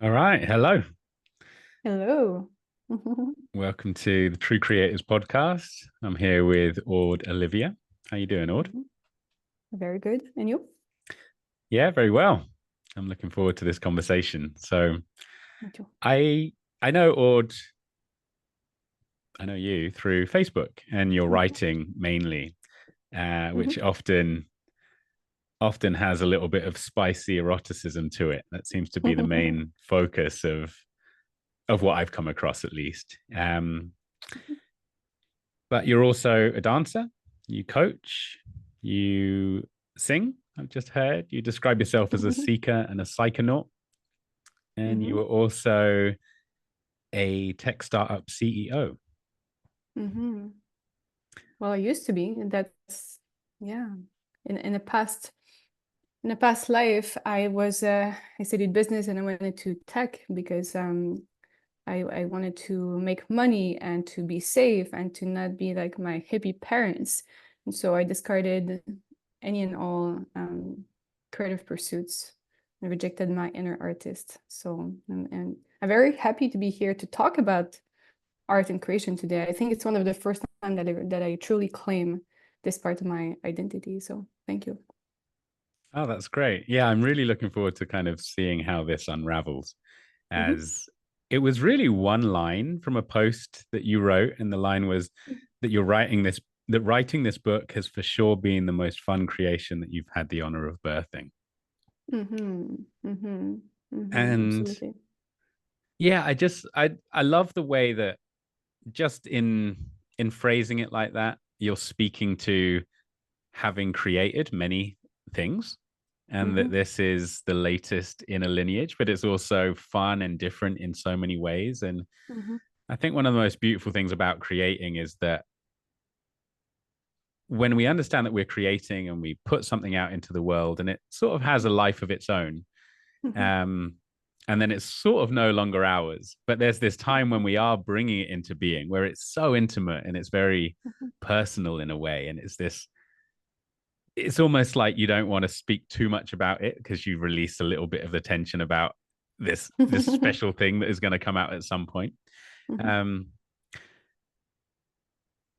All right. Hello. Hello. Welcome to the True Creators podcast. I'm here with Aude Olivia. How you doing, Aude? Mhm. Very good. And you? Yeah, very well. I'm looking forward to this conversation. So Me too. I I know Aude, I know you through Facebook and your Mhm. writing mainly, which Mhm. often has a little bit of spicy eroticism to it. That seems to be the main focus of what I've come across at least. But you're also a dancer, you coach, you sing. I've just heard you describe yourself as a seeker and a psychonaut, and you Mhm. were also a tech startup CEO. Mhm. Well, I used to be, and that's yeah. In the past life, I studied business and I went into tech because I wanted to make money and to be safe and to not be like my hippie parents. And so I discarded any and all creative pursuits and rejected my inner artist. So, and I'm very happy to be here to talk about art and creation today. I think it's one of the first time that I truly claim this part of my identity. So thank you. Oh, that's great. Yeah, I'm really looking forward to kind of seeing how this unravels. Mhm. As it was really one line from a post that you wrote, and the line was that writing this book has for sure been the most fun creation that you've had the honor of birthing. Mhm. Mhm. Mhm. And Absolutely. yeah, I love the way that just in phrasing it like that, you're speaking to having created many things, and that Mhm. this is the latest in a lineage, but it's also fun and different in so many ways. And Mhm. I think one of the most beautiful things about creating is that when we understand that we're creating and we put something out into the world and it sort of has a life of its own, Mhm. um, and then it's sort of no longer ours. But there's this time when we are bringing it into being where it's so intimate and it's very Mhm. personal in a way. And it's almost like you don't want to speak too much about it because you release a little bit of the tension about this special thing that is going to come out at some point. Mhm. Um,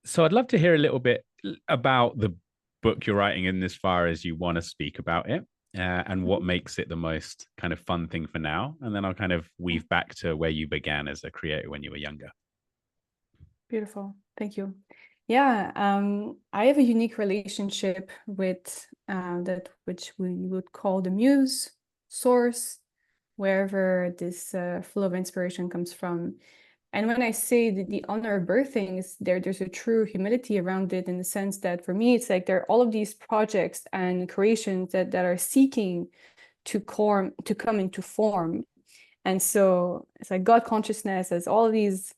so I'd love to hear a little bit about the book you're writing in as far as you want to speak about it. And what Mhm. makes it the most kind of fun thing for now. And then I'll kind of Yeah. weave back to where you began as a creator when you were younger. Beautiful. Thank you. Yeah, I have a unique relationship with that which we would call the muse, source, wherever this flow of inspiration comes from. And when I say the honor of birthing is there's a true humility around it in the sense that for me, it's like there are all of these projects and creations that are seeking to come into form. And so it's like God consciousness as all of these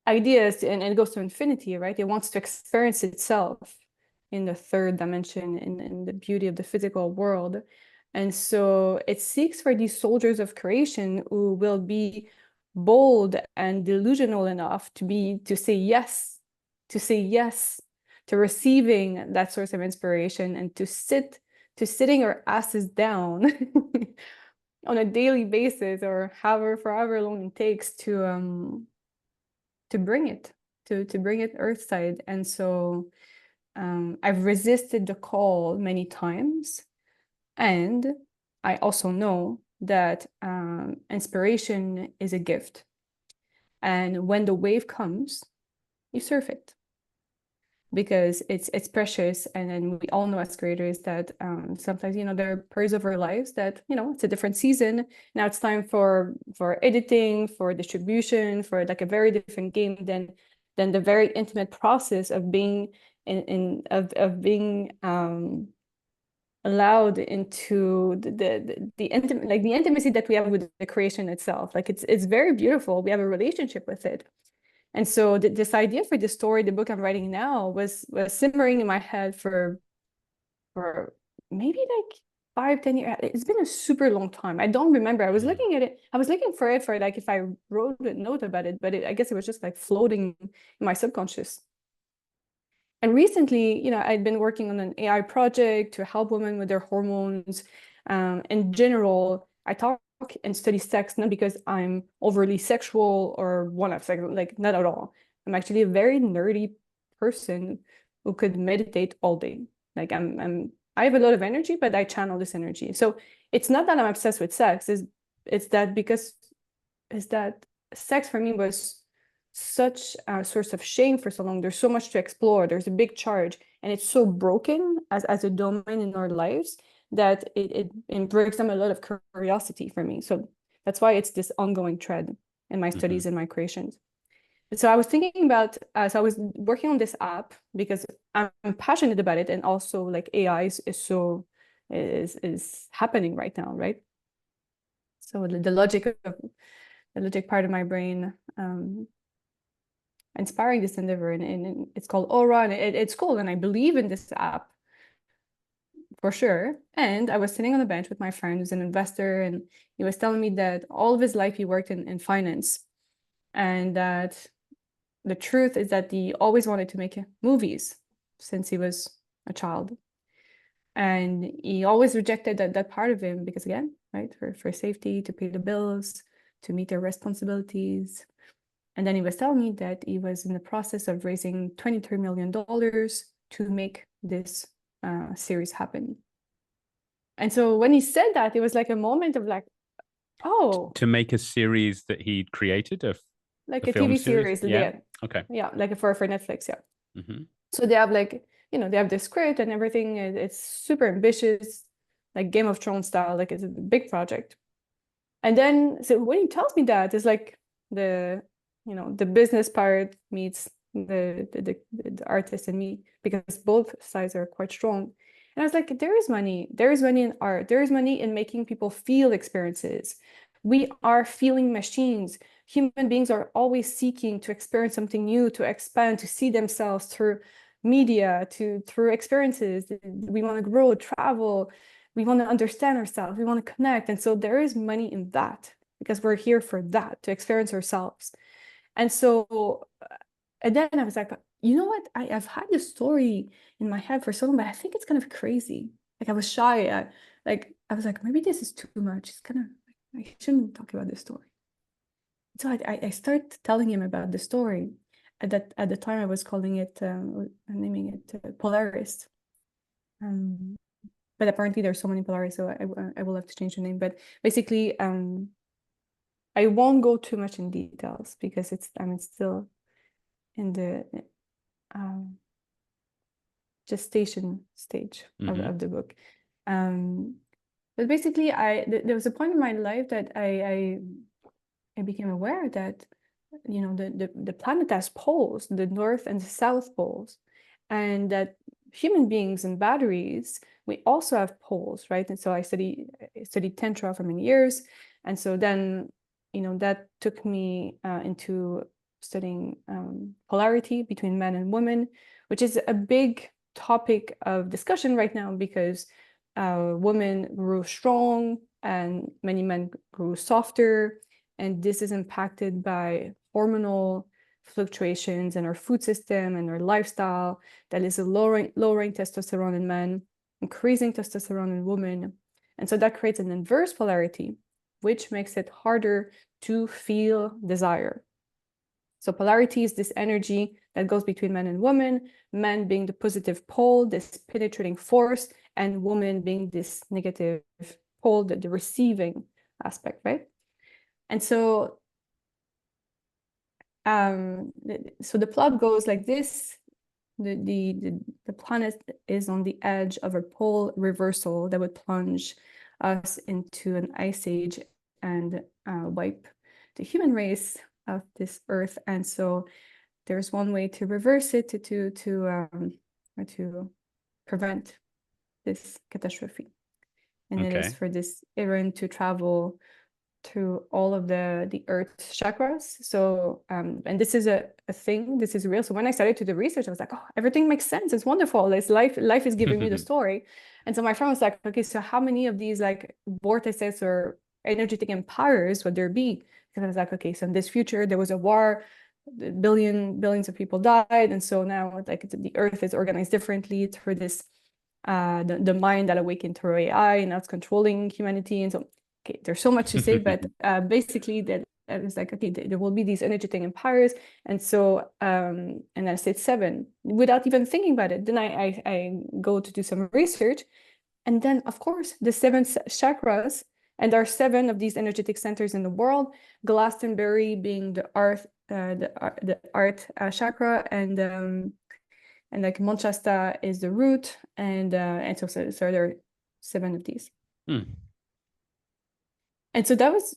ideas, and it goes to infinity, right? It wants to experience itself in the third dimension, in the beauty of the physical world. And so it seeks for these soldiers of creation who will be bold and delusional enough to say yes, to say yes to receiving that source of inspiration and to sitting our asses down on a daily basis or however for however long it takes to bring it to bring it earthside. And so I've resisted the call many times, and I also know that inspiration is a gift, and when the wave comes, you surf it because it's precious. And then we all know as creators that sometimes there are periods of our lives that it's a different season. Now it's time for editing, for distribution, for like a very different game than the very intimate process of being of being allowed into the intimate, like the intimacy that we have with the creation itself. Like it's very beautiful. We have a relationship with it. And so this idea for the story, the book I'm writing now, was simmering in my head for maybe like 5, 10 years. It's been a super long time. I don't remember. I was Mm. looking at it. I was looking for it for like if I wrote a note about it, but I guess it was just like floating in my subconscious. And recently, I'd been working on an AI project to help women with their hormones. In general, I talk and study sex, not because I'm overly sexual or want to have sex, like not at all. I'm actually a very nerdy person who could meditate all day. Like I have a lot of energy, but I channel this energy. So it's not that I'm obsessed with sex. It's that because is that sex for me was such a source of shame for so long. There's so much to explore. There's a big charge, and it's so broken as a domain in our lives that it breaks down a lot of curiosity for me. So that's why it's this ongoing thread in my studies and my creations. So I was thinking about, so I was working on this app because I'm passionate about it, and also like AI is happening right now, right? So the logic part of my brain inspiring this endeavor, and it's called Aura, and it's cool, and I believe in this app for sure. And I was sitting on the bench with my friend who's an investor, and he was telling me that all of his life he worked in finance, and that the truth is that he always wanted to make movies since he was a child. And he always rejected that part of him because, again, right, for safety, to pay the bills, to meet their responsibilities. And then he was telling me that he was in the process of raising $23 million to make this series happen. And so when he said that, it was like a moment of like, oh, To make a series that he'd created, like a a film TV series. series. Yeah. Yeah. Okay. Yeah, like for Netflix. Yeah. Mm-hmm. So they have like, they have the script and everything. It's super ambitious, like Game of Thrones style. Like it's a big project. And then, so when he tells me that, it's like the business part meets the artist and me, because both sides are quite strong. And I was like, there is money. There is money in art. There is money in making people feel experiences. We are feeling machines. Human beings are always seeking to experience something new, to expand, to see themselves through media, through experiences. We want to grow, travel. We want to understand ourselves. We want to connect. And so there is money in that, because we're here for that, to experience ourselves. And so, and then I was like, you know what? I've had this story in my head for so long, but I think it's kind of crazy. Like I was shy. I was like, maybe this is too much. It's kind of, I shouldn't talk about this story. So I started telling him about the story. At the time, I was calling it, naming it Polaris. But apparently there's so many Polaris, so I will have to change the name. But basically, I won't go too much in details because I'm still in the gestation stage of the book. But basically, there was a point in my life that I became aware that the planet has poles, the north and the south poles, and that human beings and batteries, we also have poles, right? And so I studied tantra for many years, and so then that took me into studying polarity between men and women, which is a big topic of discussion right now, because women grew strong and many men grew softer, and this is impacted by hormonal fluctuations in our food system and our lifestyle that is lowering testosterone in men, increasing testosterone in women. And so that creates an inverse polarity, which makes it harder to feel desire. So polarity is this energy that goes between men and women, men being the positive pole, this penetrating force, and women being this negative pole, the receiving aspect, right? And so so the plot goes like this. The planet is on the edge of a pole reversal that would plunge us into an ice age and wipe the human race of this earth. And so there's one way to reverse it, to prevent this catastrophe, and it is for this errand to travel through all of the earth's chakras. So and this is a thing, this is real. So when I started to do research, I was like, oh, everything makes sense, it's wonderful, it's life is giving me the story. And so my friend was like, okay, so how many of these like vortices or energetic empires would there be? Because I was like, okay, so in this future there was a war, billions of people died, and so now like the earth is organized differently through this the mind that awakened through AI, and now it's controlling humanity. And so okay, there's so much to say, but basically that I was like, okay, there will be these energetic empires. And so, and I said 7 without even thinking about it. Then I go to do some research. And then, of course, the 7 chakras, and there are 7 of these energetic centers in the world, Glastonbury being the art chakra, and like Manchester is the root, and so there are 7 of these. And so that was,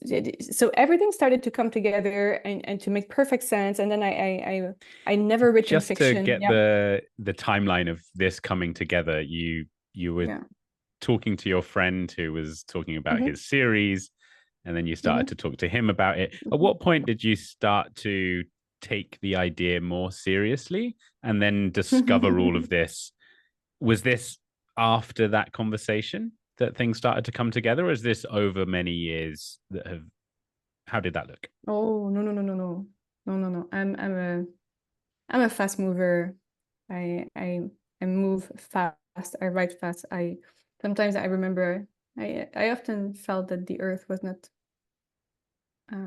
so everything started to come together and to make perfect sense. And then I never written Just to fiction. get the timeline of this coming together, you were talking to your friend who was talking about his series, and then you started to talk to him about it. At what point did you start to take the idea more seriously and then discover all of this? Was this after that conversation that things started to come together, or is this over many years that have, how did that look? Oh, no. I'm a fast mover. I move fast. I write fast. Sometimes I remember I often felt that the earth was not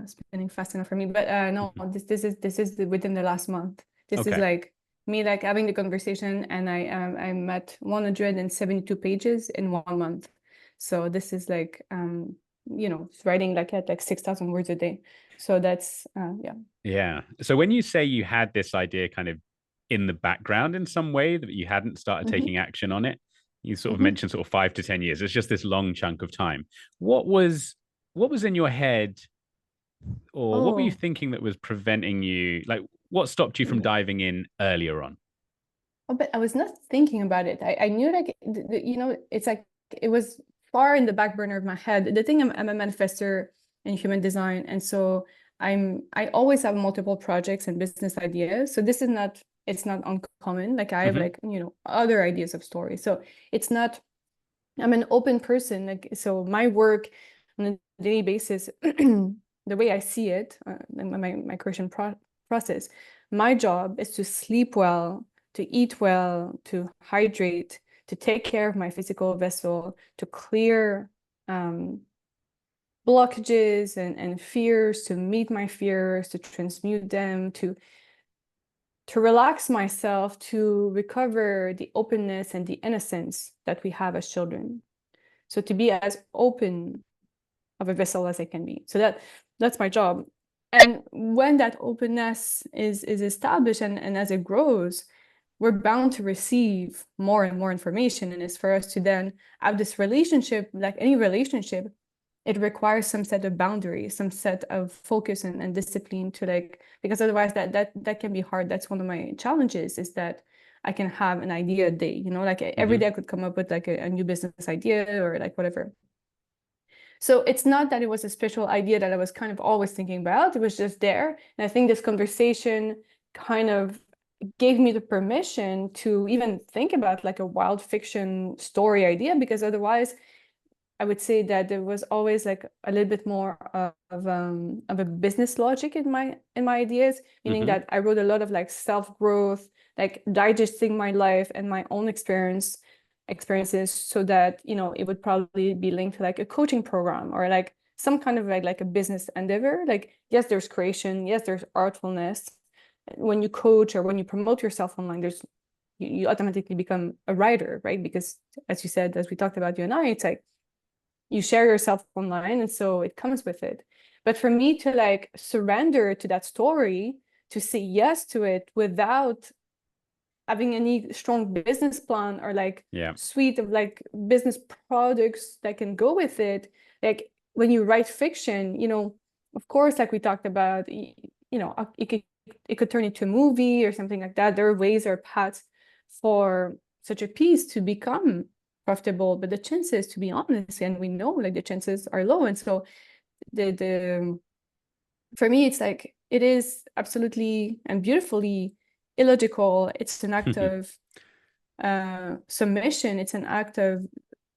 spinning fast enough for me. But no, this is within the last month. This is like me like having the conversation, and I'm at 172 pages in 1 month. So this is like writing like at like 6,000 words a day. So that's Yeah. So when you say you had this idea kind of in the background in some way that you hadn't started taking action on it, you sort of mentioned sort of 5 to 10 years. It's just this long chunk of time. What was in your head, or what were you thinking that was preventing you? Like, what stopped you from diving in earlier on? Oh, but I was not thinking about it. I knew like it's like it was far in the back burner of my head. The thing, I'm a manifester in human design, and so I always have multiple projects and business ideas. So this is not, it's not uncommon. Like I have like other ideas of stories. So it's not, I'm an open person. Like, so my work on a daily basis, the way I see it, my creation process, my job is to sleep well, to eat well, to hydrate, to take care of my physical vessel, to clear blockages and fears, to meet my fears, to transmute them, to relax myself, to recover the openness and the innocence that we have as children. So to be as open of a vessel as I can be. So that's my job. And when that openness is established and as it grows, we're bound to receive more and more information. And it's for us to then have this relationship, like any relationship, it requires some set of boundaries, some set of focus and discipline to like, because otherwise that can be hard. That's one of my challenges, is that I can have an idea a day, like every day I could come up with like a new business idea or like whatever. So it's not that it was a special idea that I was kind of always thinking about. It was just there. And I think this conversation kind of gave me the permission to even think about like a wild fiction story idea, because otherwise I would say that there was always like a little bit more of a business logic in my ideas, meaning that I wrote a lot of like self-growth, like digesting my life and my own experiences, so that it would probably be linked to like a coaching program or like some kind of like a business endeavor. Like, yes, there's creation, yes, there's artfulness. When you coach or when you promote yourself online, there's you automatically become a writer, right? Because as you said, as we talked about, you and I, it's like you share yourself online, and so it comes with it. But for me to like surrender to that story, to say yes to it without having any strong business plan or like suite of like business products that can go with it, like when you write fiction, of course, like we talked about, it could turn into a movie or something like that. There are ways or paths for such a piece to become profitable, but the chances, to be honest, and we know like the chances are low. And so the for me, it's like it is absolutely and beautifully illogical. It's an act of submission. It's an act of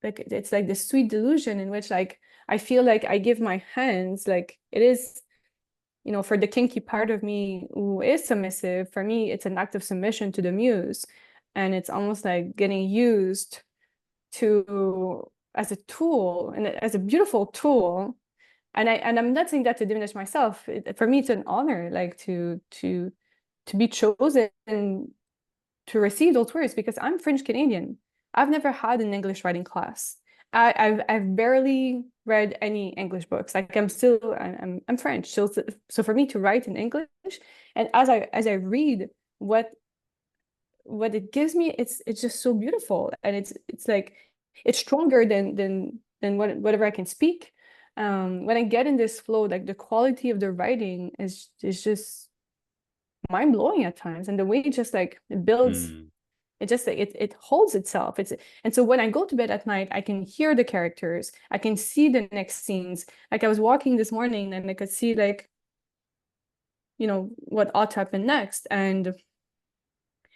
like, it's like the sweet delusion in which like I feel like I give my hands, like it is, for the kinky part of me who is submissive, for me it's an act of submission to the muse, and it's almost like getting used to as a tool and as a beautiful tool. And I'm not saying that to diminish myself. For me, it's an honor, like to be chosen to receive those words, because I'm French Canadian. I've never had an English writing class. I've barely read any English books. Like I'm French. So for me to write in English, and as I read what it gives me, it's just so beautiful. And it's like it's stronger than whatever I can speak. When I get in this flow, like the quality of the writing is just mind blowing at times, and the way it just like it builds, it just like it holds itself. And so when I go to bed at night, I can hear the characters, I can see the next scenes. Like I was walking this morning and I could see like, you know, what ought to happen next. And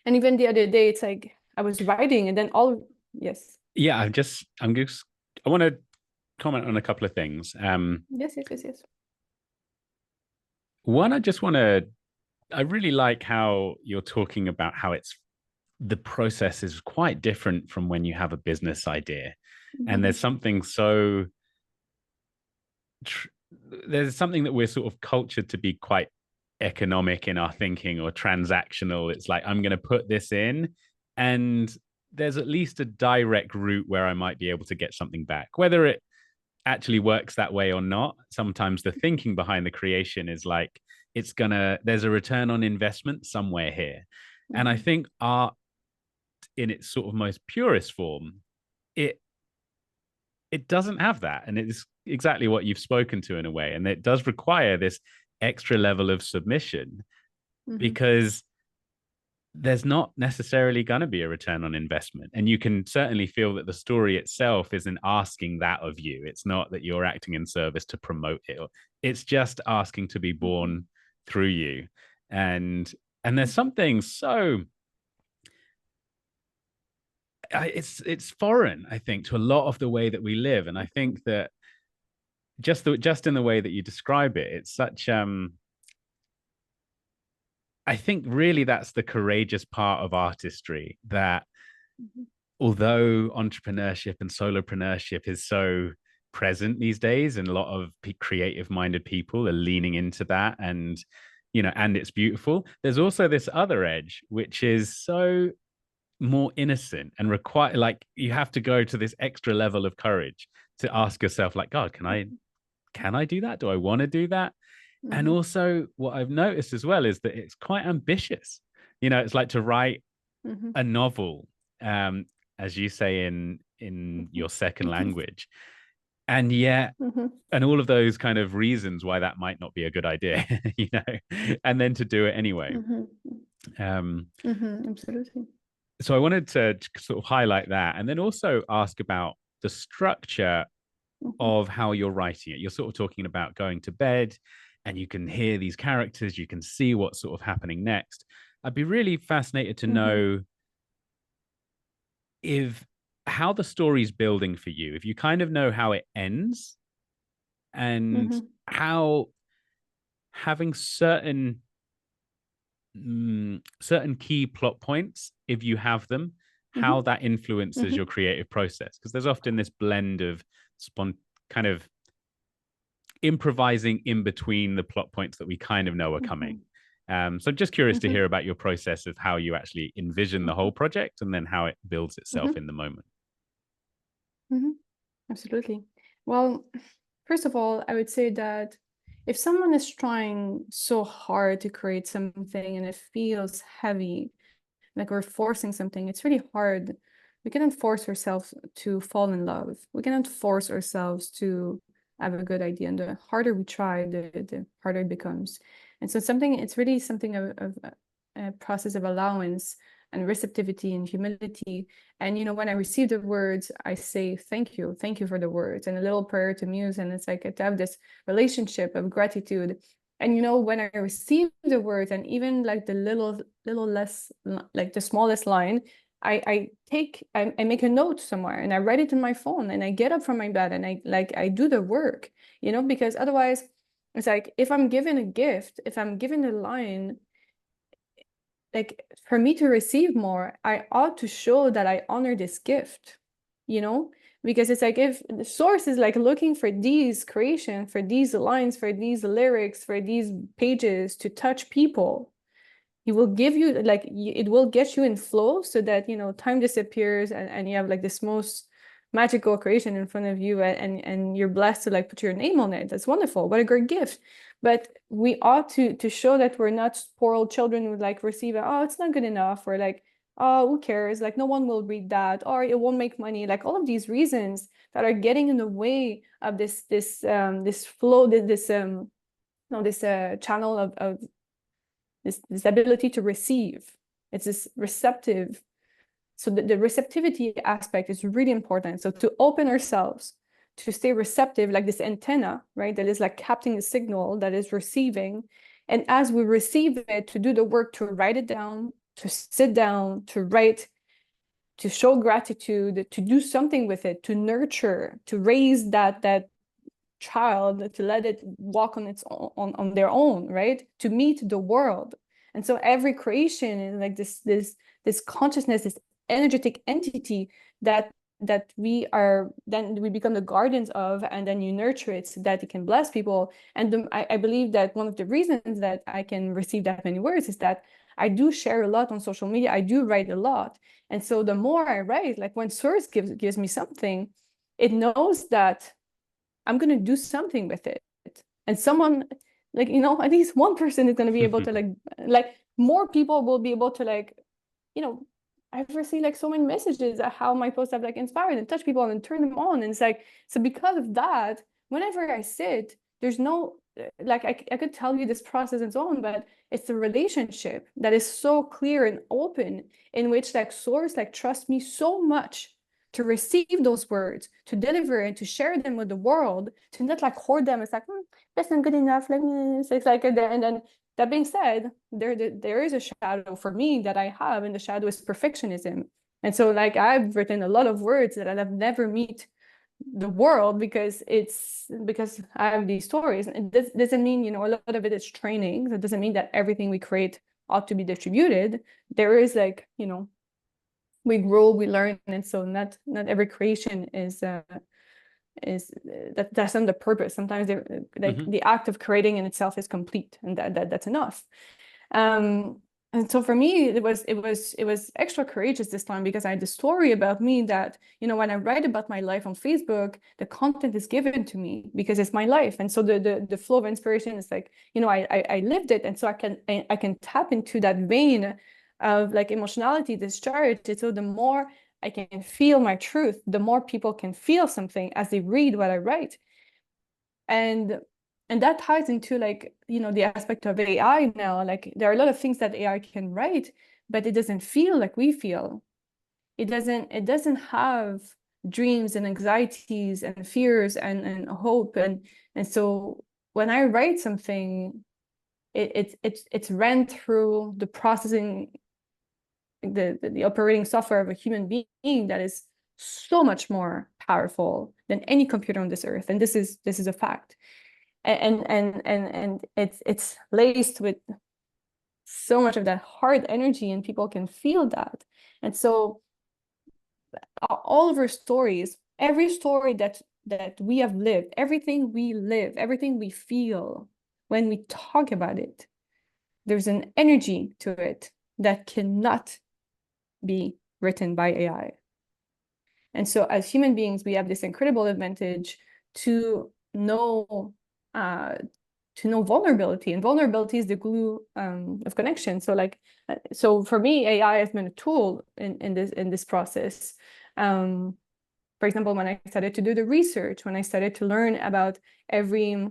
even the other day, it's like I was writing and then all yes. Yeah, I want to comment on a couple of things. Yes. One, I really like how you're talking about how the process is quite different from when you have a business idea. And Mm-hmm. there's something that we're sort of cultured to be quite economic in our thinking, or transactional. It's like, I'm going to put this in, and there's at least a direct route where I might be able to get something back. Whether it actually works that way or not, sometimes the thinking behind the creation is like, there's a return on investment somewhere here. And I Mm-hmm. think art in its sort of most purest form, it it doesn't have that. And it's exactly what you've spoken to in a way. And it does require this extra level of submission, Mm-hmm. because there's not necessarily going to be a return on investment. And you can certainly feel that the story itself isn't asking that of you. It's not that you're acting in service to promote it. It's just asking to be born through you. And there's something so it's foreign, I think, to a lot of the way that we live. And I think that just in the way that you describe it, it's such I think really that's the courageous part of artistry, that Mm-hmm. although entrepreneurship and solopreneurship is so present these days, and a lot of creative minded people are leaning into that, and and it's beautiful, there's also this other edge which is so more innocent and require, like, you have to go to this extra level of courage to ask yourself, like, God, can I do that? Do I want to do that? And Mm-hmm. also what I've noticed as well is that it's quite ambitious. It's like to write Mm-hmm. a novel, um as you say, in your second language, and yet, Mm-hmm. and all of those kind of reasons why that might not be a good idea, and then to do it anyway. Mm-hmm. um Mm-hmm. Absolutely. so I wanted to sort of highlight that, and then also ask about the structure Mm-hmm. of how you're writing it. You're sort of talking about going to bed, and you can hear these characters, you can see what's sort of happening next. I'd be really fascinated to Mm-hmm. know if how the story's building for you, if you kind of know how it ends, and Mm-hmm. how having certain key plot points, if you have them, how Mm-hmm. that influences Mm-hmm. your creative process. Because there's often this blend of kind of improvising in between the plot points that we kind of know are coming. Mm-hmm. So I'm just curious to Mm-hmm. hear about your process of how you actually envision the Mm-hmm. whole project, and then how it builds itself Mm-hmm. in the moment. Mm-hmm. Absolutely. Well, first of all, I would say that if someone is trying so hard to create something and it feels heavy, like we're forcing something, it's really hard. We cannot force ourselves to fall in love. We cannot force ourselves to have a good idea. And the harder we try, the harder it becomes. And so it's really something of a process of allowance and receptivity and humility. And when I receive the words, I say thank you for the words, and a little prayer to Muse. And it's like to have this relationship of gratitude. And when I receive the words, and even like the little less, like the smallest line, I make a note somewhere and I write it in my phone, and I get up from my bed and I do the work, because otherwise it's like, if I'm given a gift, if I'm given a line, like for me to receive more, I ought to show that I honor this gift, you know, because it's like if the source is like looking for these creation, for these lines, for these lyrics, for these pages to touch people, he will give you like it will get you in flow so that time disappears and you have like this most magical creation in front of you, and you're blessed to like put your name on it. That's wonderful. What a great gift. But we ought to show that we're not spoiled children who like receive it, oh, it's not good enough, or like, oh, who cares, like no one will read that, or it won't make money, like all of these reasons that are getting in the way of this flow, this no this channel of this ability to receive. It's this receptive. So the receptivity aspect is really important. So to open ourselves, to stay receptive, like this antenna, right? That is like capturing the signal that is receiving. And as we receive it, to do the work, to write it down, to sit down, to write, to show gratitude, to do something with it, to nurture, to raise that child, to let it walk on its own, on their own, right? To meet the world. And so every creation is like this consciousness, this energetic entity that we are, then we become the guardians of, and then you nurture it so that it can bless people. And I believe that one of the reasons that I can receive that many words is that I do share a lot on social media. I do write a lot. And so the more I write, like when source gives me something, it knows that I'm going to do something with it. And someone, like, at least one person is going to be able to like more people will be able to like, I've received like so many messages at how my posts have like inspired and touched people and turned them on. And it's like, so because of that, whenever I sit, there's no, like, I could tell you this process and so on, but it's a relationship that is so clear and open, in which like source like trusts me so much to receive those words, to deliver and to share them with the world, to not like hoard them. It's like, that's not good enough. Let me, it's like, and then that being said, there is a shadow for me that I have, and the shadow is perfectionism. And so like I've written a lot of words that I've never meet the world because I have these stories. And it doesn't mean, a lot of it is training. So it doesn't mean that everything we create ought to be distributed. There is like, we grow, we learn, and so not every creation is that's not the purpose. Sometimes the act of creating in itself is complete, and that's enough. And so for me, it was extra courageous this time, because I had the story about me that, when I write about my life on Facebook, the content is given to me because it's my life. And so the flow of inspiration is like, I lived it. And so I can tap into that vein of like emotionality discharge. And so the more I can feel my truth, the more people can feel something as they read what I write. And that ties into like, the aspect of AI now. Like there are a lot of things that AI can write, but it doesn't feel like we feel. It doesn't have dreams and anxieties and fears and hope. And so when I write something, it's ran through the processing, the operating software of a human being that is so much more powerful than any computer on this earth. And this is a fact. And it's laced with so much of that hard energy, and people can feel that. And so all of our stories, every story that we have lived, everything we live, everything we feel, when we talk about it, there's an energy to it that cannot be written by AI. And so as human beings, we have this incredible advantage to know vulnerability, and vulnerability is the glue of connection. So like, so for me, AI has been a tool in this process. For example, when I started to do the research, when I started to learn about every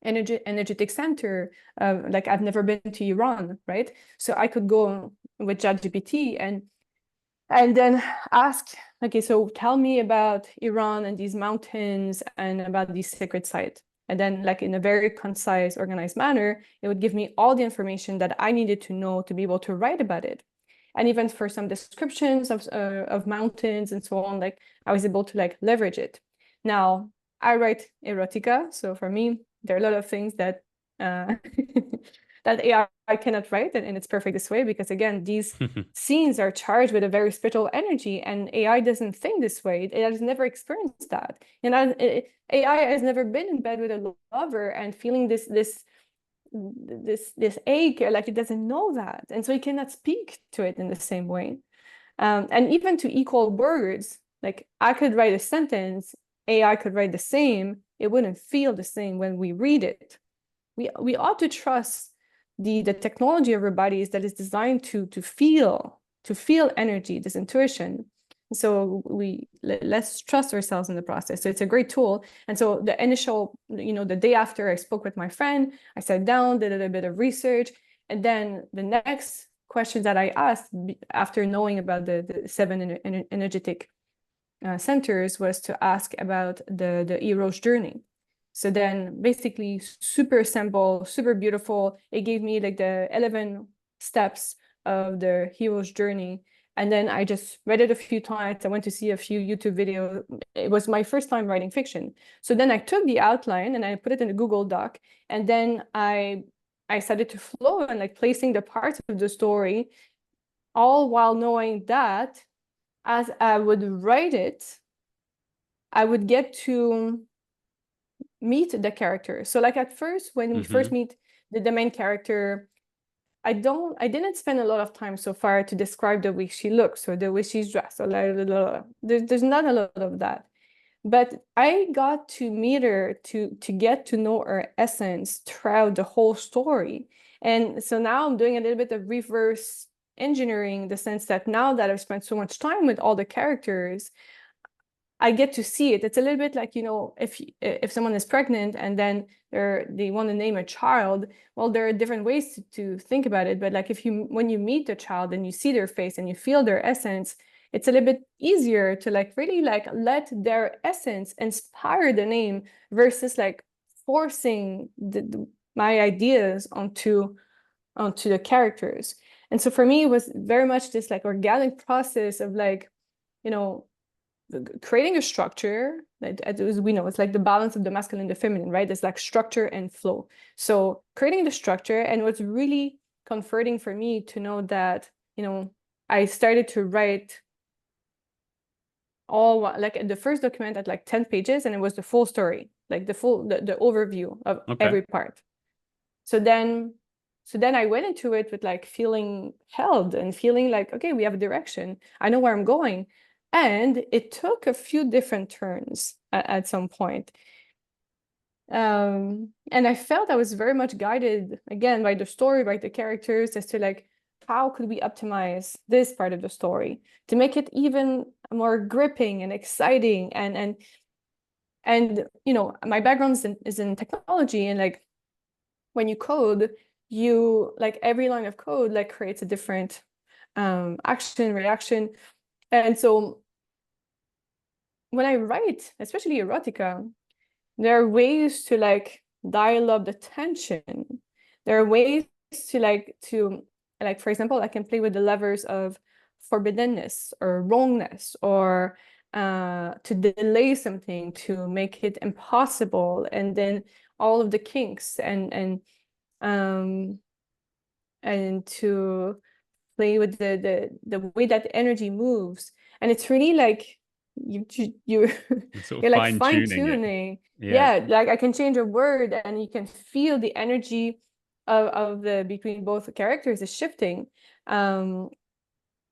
energetic center, like I've never been to Iran, right? So I could go with ChatGPT and then ask, okay, so tell me about Iran and these mountains and about these sacred sites. And then like in a very concise, organized manner, it would give me all the information that I needed to know to be able to write about it. And even for some descriptions of mountains and so on, like I was able to like leverage it. Now, I write erotica. So for me, there are a lot of things that that AI cannot write it in its perfect way, because again, these scenes are charged with a very spiritual energy, and AI doesn't think this way. It has never experienced that. And AI has never been in bed with a lover and feeling this ache, like it doesn't know that. And so it cannot speak to it in the same way. And even to equal words, like I could write a sentence, AI could write the same, it wouldn't feel the same when we read it. We ought to trust the technology of our bodies that is designed to feel energy, this intuition. So let's trust ourselves in the process. So it's a great tool. And so the initial, the day after I spoke with my friend, I sat down, did a little bit of research, and then the next question that I asked after knowing about the 7 energetic centers was to ask about the hero's journey. So then basically super simple, super beautiful. It gave me like the 11 steps of the hero's journey. And then I just read it a few times. I went to see a few YouTube videos. It was my first time writing fiction. So then I took the outline and I put it in a Google Doc. And then I started to flow and like placing the parts of the story, all while knowing that as I would write it, I would get to meet the character. So like at first, when we first meet the main character, I didn't spend a lot of time so far to describe the way she looks or the way she's dressed, or there's not a lot of that. But I got to meet her to get to know her essence throughout the whole story. And so now I'm doing a little bit of reverse engineering, in the sense that now that I've spent so much time with all the characters, I get to see it. It's a little bit like, if someone is pregnant and then they want to name a child, well, there are different ways to think about it. But like when you meet the child and you see their face and you feel their essence, it's a little bit easier to like really like let their essence inspire the name versus like forcing my ideas onto the characters. And so for me, it was very much this like organic process of like, creating a structure that, as we know, it's like the balance of the masculine and the feminine, right? It's like structure and flow. So creating the structure, and what's really comforting for me to know that, I started to write all like the first document at like 10 pages, and it was the full story, like the overview of every part. So then I went into it with like feeling held and feeling like, okay, we have a direction. I know where I'm going. And it took a few different turns at some point. And I felt I was very much guided, again, by the story, by the characters, as to like, how could we optimize this part of the story to make it even more gripping and exciting? And my background is in technology, and like when you code, you like every line of code like creates a different action, reaction. And so when I write, especially erotica, there are ways to like dial up the tension. There are ways to for example, I can play with the levers of forbiddenness or wrongness, or to delay something to make it impossible, and then all of the kinks and to play with the way that energy moves. And it's really like you're sort you're of like fine-tuning it. Yeah, like I can change a word and you can feel the energy of the between both characters is shifting. And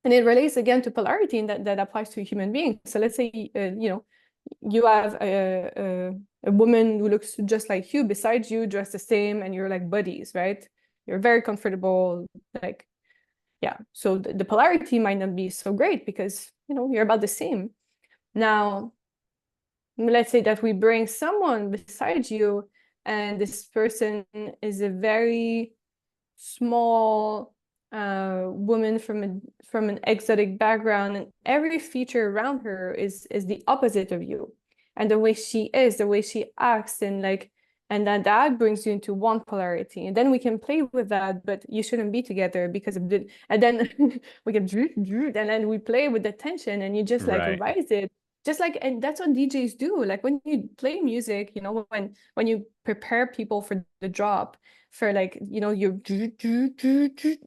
it relates again to polarity, and that applies to human beings. So let's say you have a woman who looks just like you beside you, dressed the same, and you're like buddies, right? You're very comfortable, like, yeah. So the polarity might not be so great because you're about the same. Now, let's say that we bring someone beside you, and this person is a very small woman from an exotic background, and every feature around her is the opposite of you, and the way she is, the way she acts, and that brings you into one polarity, and then we can play with that, but you shouldn't be together because of and then we can and then we play with the tension, and you just like Right. rise it just like, and that's what DJs do. Like when you play music, you know, when you prepare people for the drop, for like, you know, you're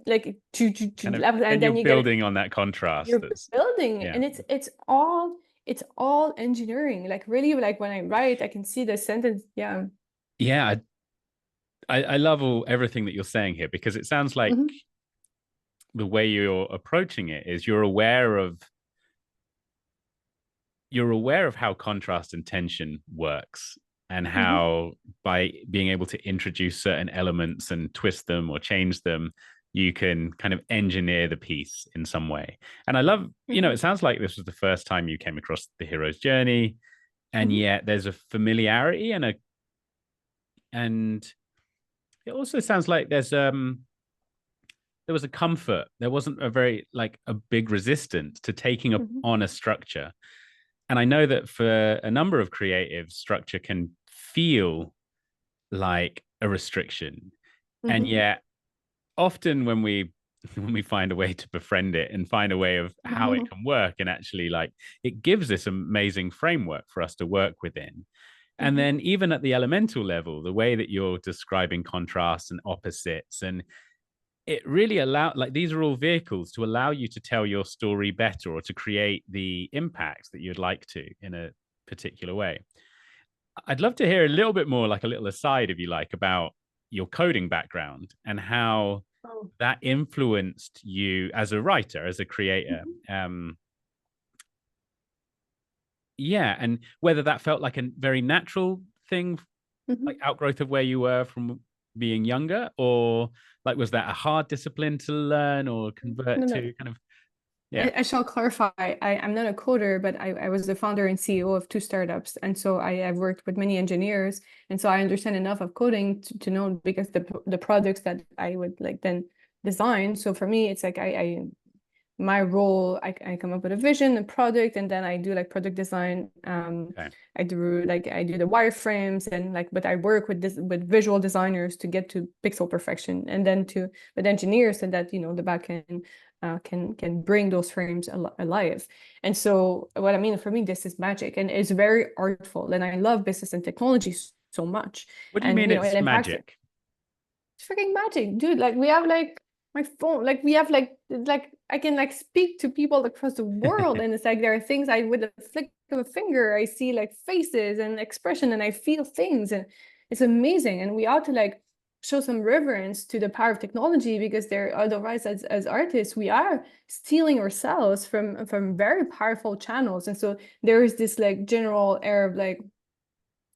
like Kind of, and and you're then you get, building on that contrast. you're That's, building, yeah. and it's all engineering. Like really, like when I write, I can see the sentence. Yeah. Yeah, I love everything that you're saying here, because it sounds like Mm-hmm. the way you're approaching it is you're aware of how contrast and tension works, and Mm-hmm. how by being able to introduce certain elements and twist them or change them, you can kind of engineer the piece in some way. And I love, Mm-hmm. it sounds like this was the first time you came across the hero's journey, and Mm-hmm. yet there's a familiarity and it also sounds like there was a comfort. There wasn't a big resistance to taking Mm-hmm. on a structure. And I know that for a number of creatives, structure can feel like a restriction. And Mm-hmm. yet often when we when we find a way to befriend it and find a way of how it Mm-hmm. can work, and actually like it gives this amazing framework for us to work within. And Mm-hmm. then even at the elemental level, the way that you're describing contrasts and opposites, and it really allow, like, these are all vehicles to allow you to tell your story better, or to create the impact that you'd like to in a particular way. I'd love to hear a little bit more, like a little aside, if you like, about your coding background and how Oh. that influenced you as a writer, as a creator. Mm-hmm. Yeah, and whether that felt like a very natural thing, Mm-hmm. like outgrowth of where you were from being younger, or like was that a hard discipline to learn or convert No, no. to, kind of? Yeah. I shall clarify. I'm not a coder, but I was the founder and CEO of two startups. And so I've worked with many engineers. And so I understand enough of coding to know, because the products that I would like then design. So for me, it's like my role, I come up with a vision, a product, and then I do like product design. Okay. I do the wireframes, and like, but I work with with visual designers to get to pixel perfection, and then with engineers, so that, you know, the backend can bring those frames alive. And so what I mean, for me, this is magic, and it's very artful, and I love business and technology so much. What do you And mean you know, it it's impacts, magic? it's freaking magic, dude. Like we have like my phone, like we have like I can like speak to people across the world, and it's like there are things I, with a flick of a finger, I see like faces and expression, and I feel things, and it's amazing. And we ought to like show some reverence to the power of technology, because they're, otherwise as artists we are stealing ourselves from very powerful channels. And so there is this like general air of like,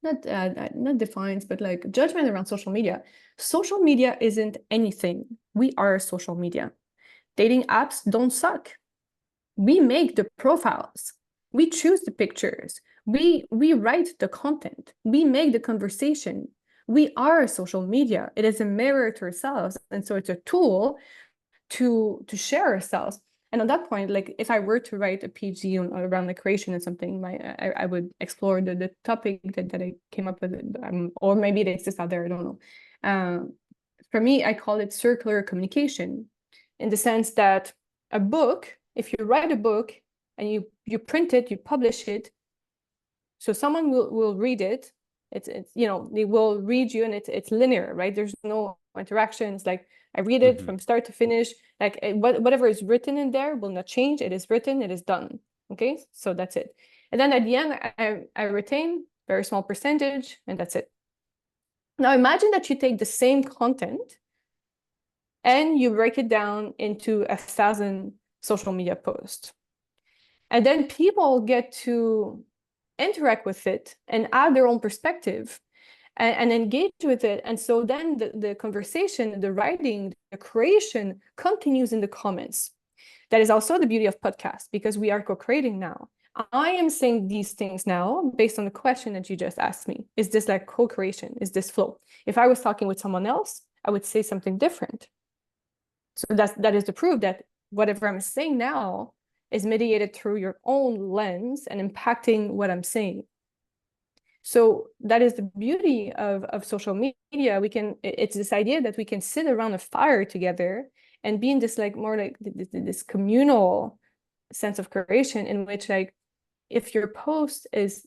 not defiance, but like judgment around social media. Social media isn't anything. We are social media. Dating apps don't suck. We make the profiles. We choose the pictures. We write the content. We make the conversation. We are social media. It is a mirror to ourselves. And so it's a tool to share ourselves. And on that point, like if I were to write a PhD around the creation and something, I would explore the topic that I came up with, or maybe it exists out there, I don't know. For me, I call it circular communication, in the sense that a book, if you write a book and you print it, you publish it, so someone will read it. It's you know, they will read you, and it's linear, right? There's no interactions. Like I read it Mm-hmm. from start to finish. Like whatever is written in there will not change. It is written. It is done. Okay, so that's it. And then at the end, I retain very small percentage, and that's it. Now imagine that you take the same content and you break it down into 1,000 social media posts, and then people get to interact with it and add their own perspective and engage with it. And so then the conversation, the writing, the creation continues in the comments. That is also the beauty of podcasts, because we are co-creating now. I am saying these things now based on the question that you just asked me. Is this like co-creation? Is this flow? If I was talking with someone else, I would say something different. So that is the proof that whatever I'm saying now is mediated through your own lens and impacting what I'm saying. So that is the beauty of social media. It's this idea that we can sit around a fire together and be in this like more like this communal sense of creation, in which like if your post is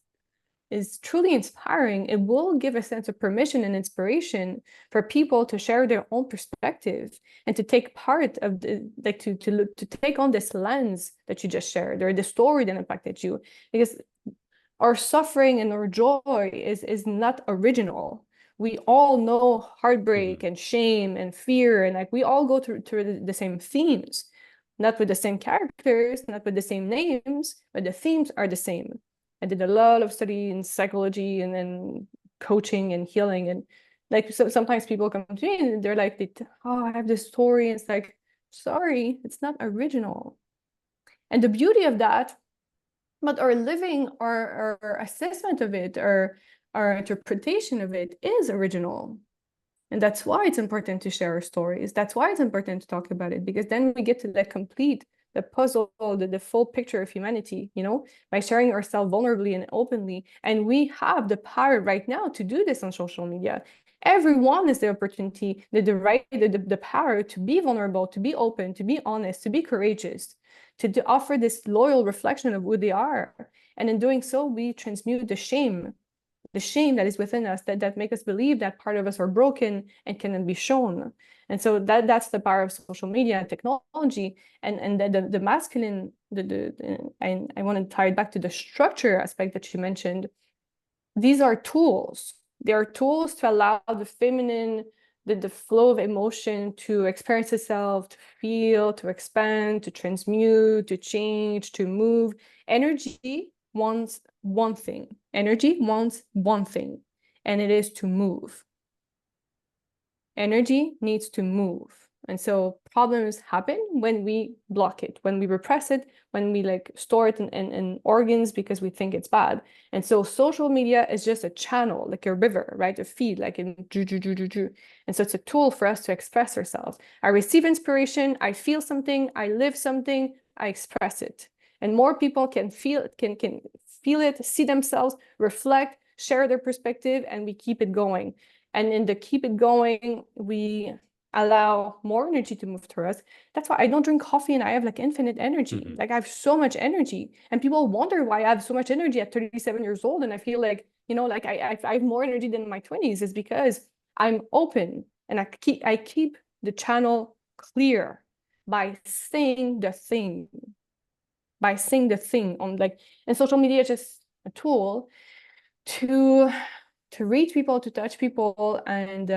truly inspiring, it will give a sense of permission and inspiration for people to share their own perspective and to take part of the, like to look, to take on this lens that you just shared, or the story that impacted you. Because our suffering and our joy is not original. We all know heartbreak and shame and fear, and like we all go through the same themes, not with the same characters, not with the same names, but the themes are the same. I did a lot of study in psychology and then coaching and healing, and like so sometimes people come to me and they're like, oh, I have this story, and it's like, sorry, it's not original. And the beauty of that, but our living, our assessment of it, our interpretation of it is original. And that's why it's important to share our stories. That's why it's important to talk about it, because then we get to like complete the puzzle, the full picture of humanity, you know, by sharing ourselves vulnerably and openly. And we have the power right now to do this on social media. Everyone has the opportunity, the right, the power to be vulnerable, to be open, to be honest, to be courageous, to offer this loyal reflection of who they are. And in doing so, we transmute the shame that is within us that make us believe that part of us are broken and cannot be shown. And so that's the power of social media and technology. And the masculine, and I want to tie it back to the structure aspect that you mentioned. These are tools. They are tools to allow the feminine, the flow of emotion to experience itself, to feel, to expand, to transmute, to change, to move. Energy wants one thing. Energy wants one thing, and it is to move. Energy needs to move. And so problems happen when we block it, when we repress it, when we like store it in organs because we think it's bad. And so social media is just a channel, like a river, right? A feed, like in ju, ju, ju, ju, ju. And so it's a tool for us to express ourselves. I receive inspiration, I feel something, I live something, I express it. And more people can feel it, see themselves, reflect, share their perspective, and we keep it going. And in the keep it going, we allow more energy to move through us. That's why I don't drink coffee and I have like infinite energy. Like I have so much energy, and people wonder why I have so much energy at 37 years old. And I feel like, you know, like I have more energy than in my 20s. Is because I'm open and I keep the channel clear by saying the thing, on like, and social media is just a tool to reach people, to touch people, and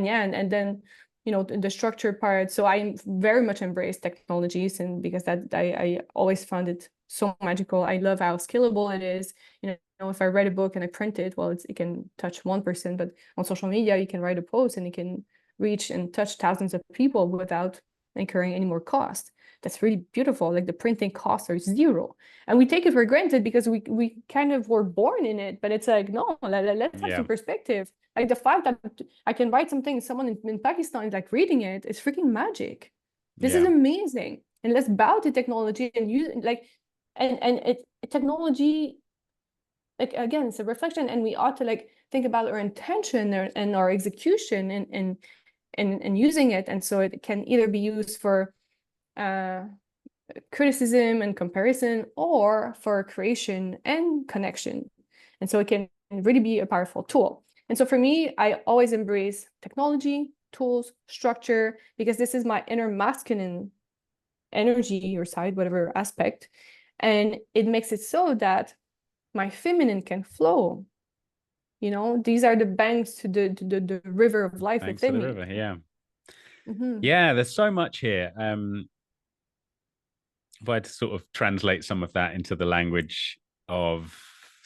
yeah, and then, you know, the structured part. So I very much embrace technologies, and because that I always found it so magical. I love how scalable it is. You know, if I write a book and I print it, well, it can touch one person, but on social media, you can write a post and it can reach and touch thousands of people without incurring any more cost. That's really beautiful. Like the printing costs are zero, and we take it for granted because we kind of were born in it. But it's like, no, let's have some perspective. Like the fact that I can write something, someone in Pakistan is like reading it, it's freaking magic. This is amazing. And let's bow to technology and use like, and technology, like again, it's a reflection, and we ought to like think about our intention and our execution and using it. And so it can either be used for criticism and comparison, or for creation and connection. And so it can really be a powerful tool. And so for me, I always embrace technology, tools, structure, because this is my inner masculine energy or side, whatever aspect. And it makes it so that my feminine can flow. You know, these are the banks to the river of life Banks to within the me. river, yeah. Mm-hmm. Yeah, there's so much here. If I had to sort of translate some of that into the language of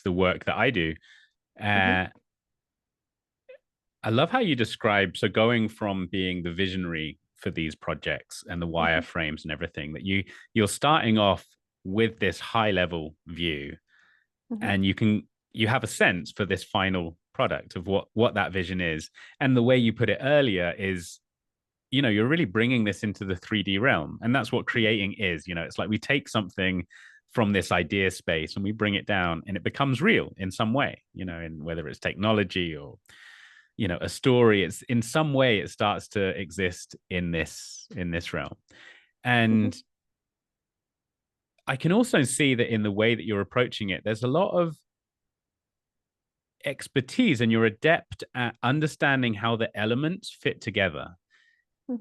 the work that I do, Mm-hmm. I love how you describe, so going from being the visionary for these projects and the Mm-hmm. wireframes and everything, that you're starting off with this high level view, Mm-hmm. and you have a sense for this final product of what that vision is. And the way you put it earlier is, you know, you're really bringing this into the 3D realm, and that's what creating is. You know, it's like we take something from this idea space and we bring it down and it becomes real in some way, you know, and whether it's technology or, you know, a story, it's in some way it starts to exist in this realm. Mm-hmm. And I can also see that in the way that you're approaching it, there's a lot of expertise and you're adept at understanding how the elements fit together,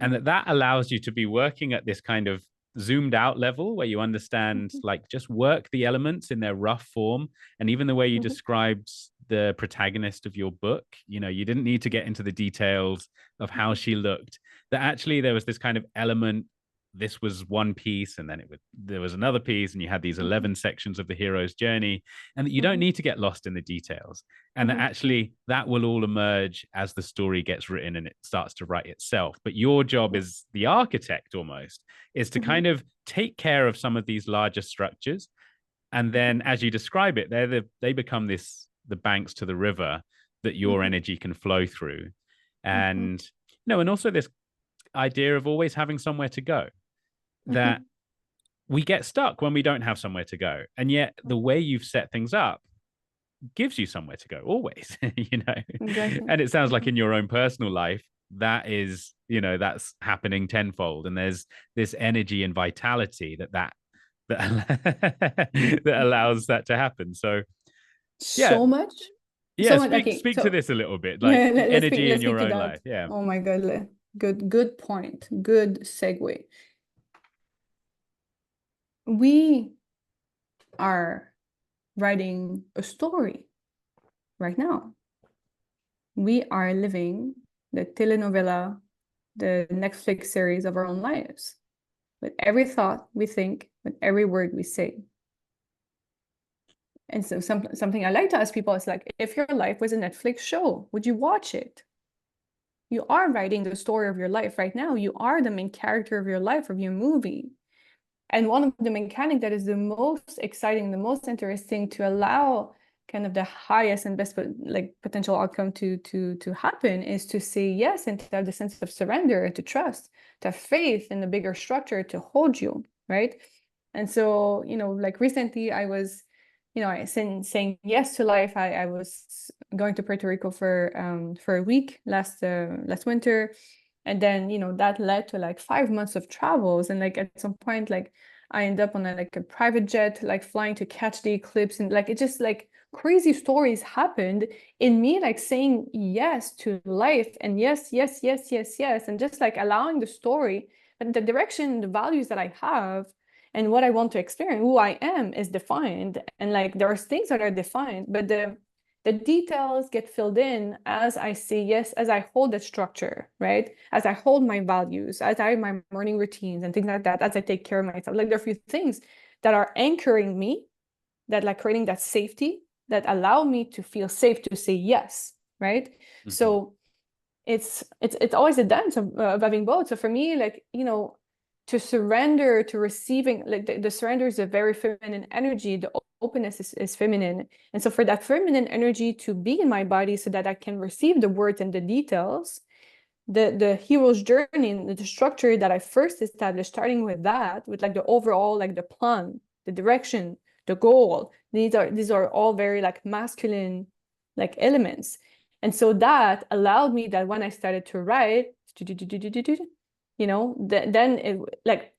and Mhm, that allows you to be working at this kind of zoomed out level where you understand, mhm, like, just work the elements in their rough form. And even the way you mhm, described the protagonist of your book, you know, you didn't need to get into the details of how mhm, she looked, that actually there was this kind of element. This was one piece, and then there was another piece, and you had these mhm, 11 sections of the hero's journey, and that you don't mhm, need to get lost in the details, and that mhm, actually that will all emerge as the story gets written and it starts to write itself. But your job as the architect almost is to mhm, kind of take care of some of these larger structures, and mhm, then as you describe it, they become the banks to the river that your mhm, energy can flow through. mhm, And no, and also this idea of always having somewhere to go, that mhm. we get stuck when we don't have somewhere to go, and yet the way you've set things up gives you somewhere to go always. Exactly. And it sounds like Mhm. in your own personal life that is, that's happening tenfold, and there's this energy and vitality that that allows that to happen. So yeah, So much, yeah, so much. speak Okay, speak to so this a little bit, like yeah, the energy in let's speak your to own that. life. Yeah. Oh my God, good point. Good segue. We are writing a story right now. We are living the telenovela, the Netflix series of our own lives, with every thought we think, with every word we say. And so something I like to ask people is like, if your life was a Netflix show, would you watch it? You are writing the story of your life right now. You are the main character of your life, of your movie. And one of the mechanics that is the most exciting, the most interesting to allow kind of the highest and best like potential outcome to happen is to say yes and to have the sense of surrender and to trust, to have faith in the bigger structure to hold you, right? And so, like recently I was, I saying yes to life. I was going to Puerto Rico for a week last winter. And then, that led to like 5 months of travels. And like at some point, like I end up on a private jet, like flying to catch the eclipse. And like, it just like crazy stories happened in me, like saying yes to life and yes, yes, yes, yes, yes. And just like allowing the story, but the direction, the values that I have and what I want to experience, who I am is defined. And like, there's things that are defined, but the details get filled in as I say yes, as I hold the structure, right? As I hold my values, as I have my morning routines and things like that, as I take care of myself. Like there are a few things that are anchoring me, that like creating that safety that allow me to feel safe to say yes, right? Mm-hmm. So it's always a dance of having both. So for me, like, to surrender to receiving, like the surrender is a very feminine energy. The openness is feminine. And so for that feminine energy to be in my body so that I can receive the words and the details, the hero's journey and the structure that I first established, starting with that, with like the overall, like the plan, the direction, the goal. These are all very like masculine like elements. And so that allowed me that when I started to write, then it like,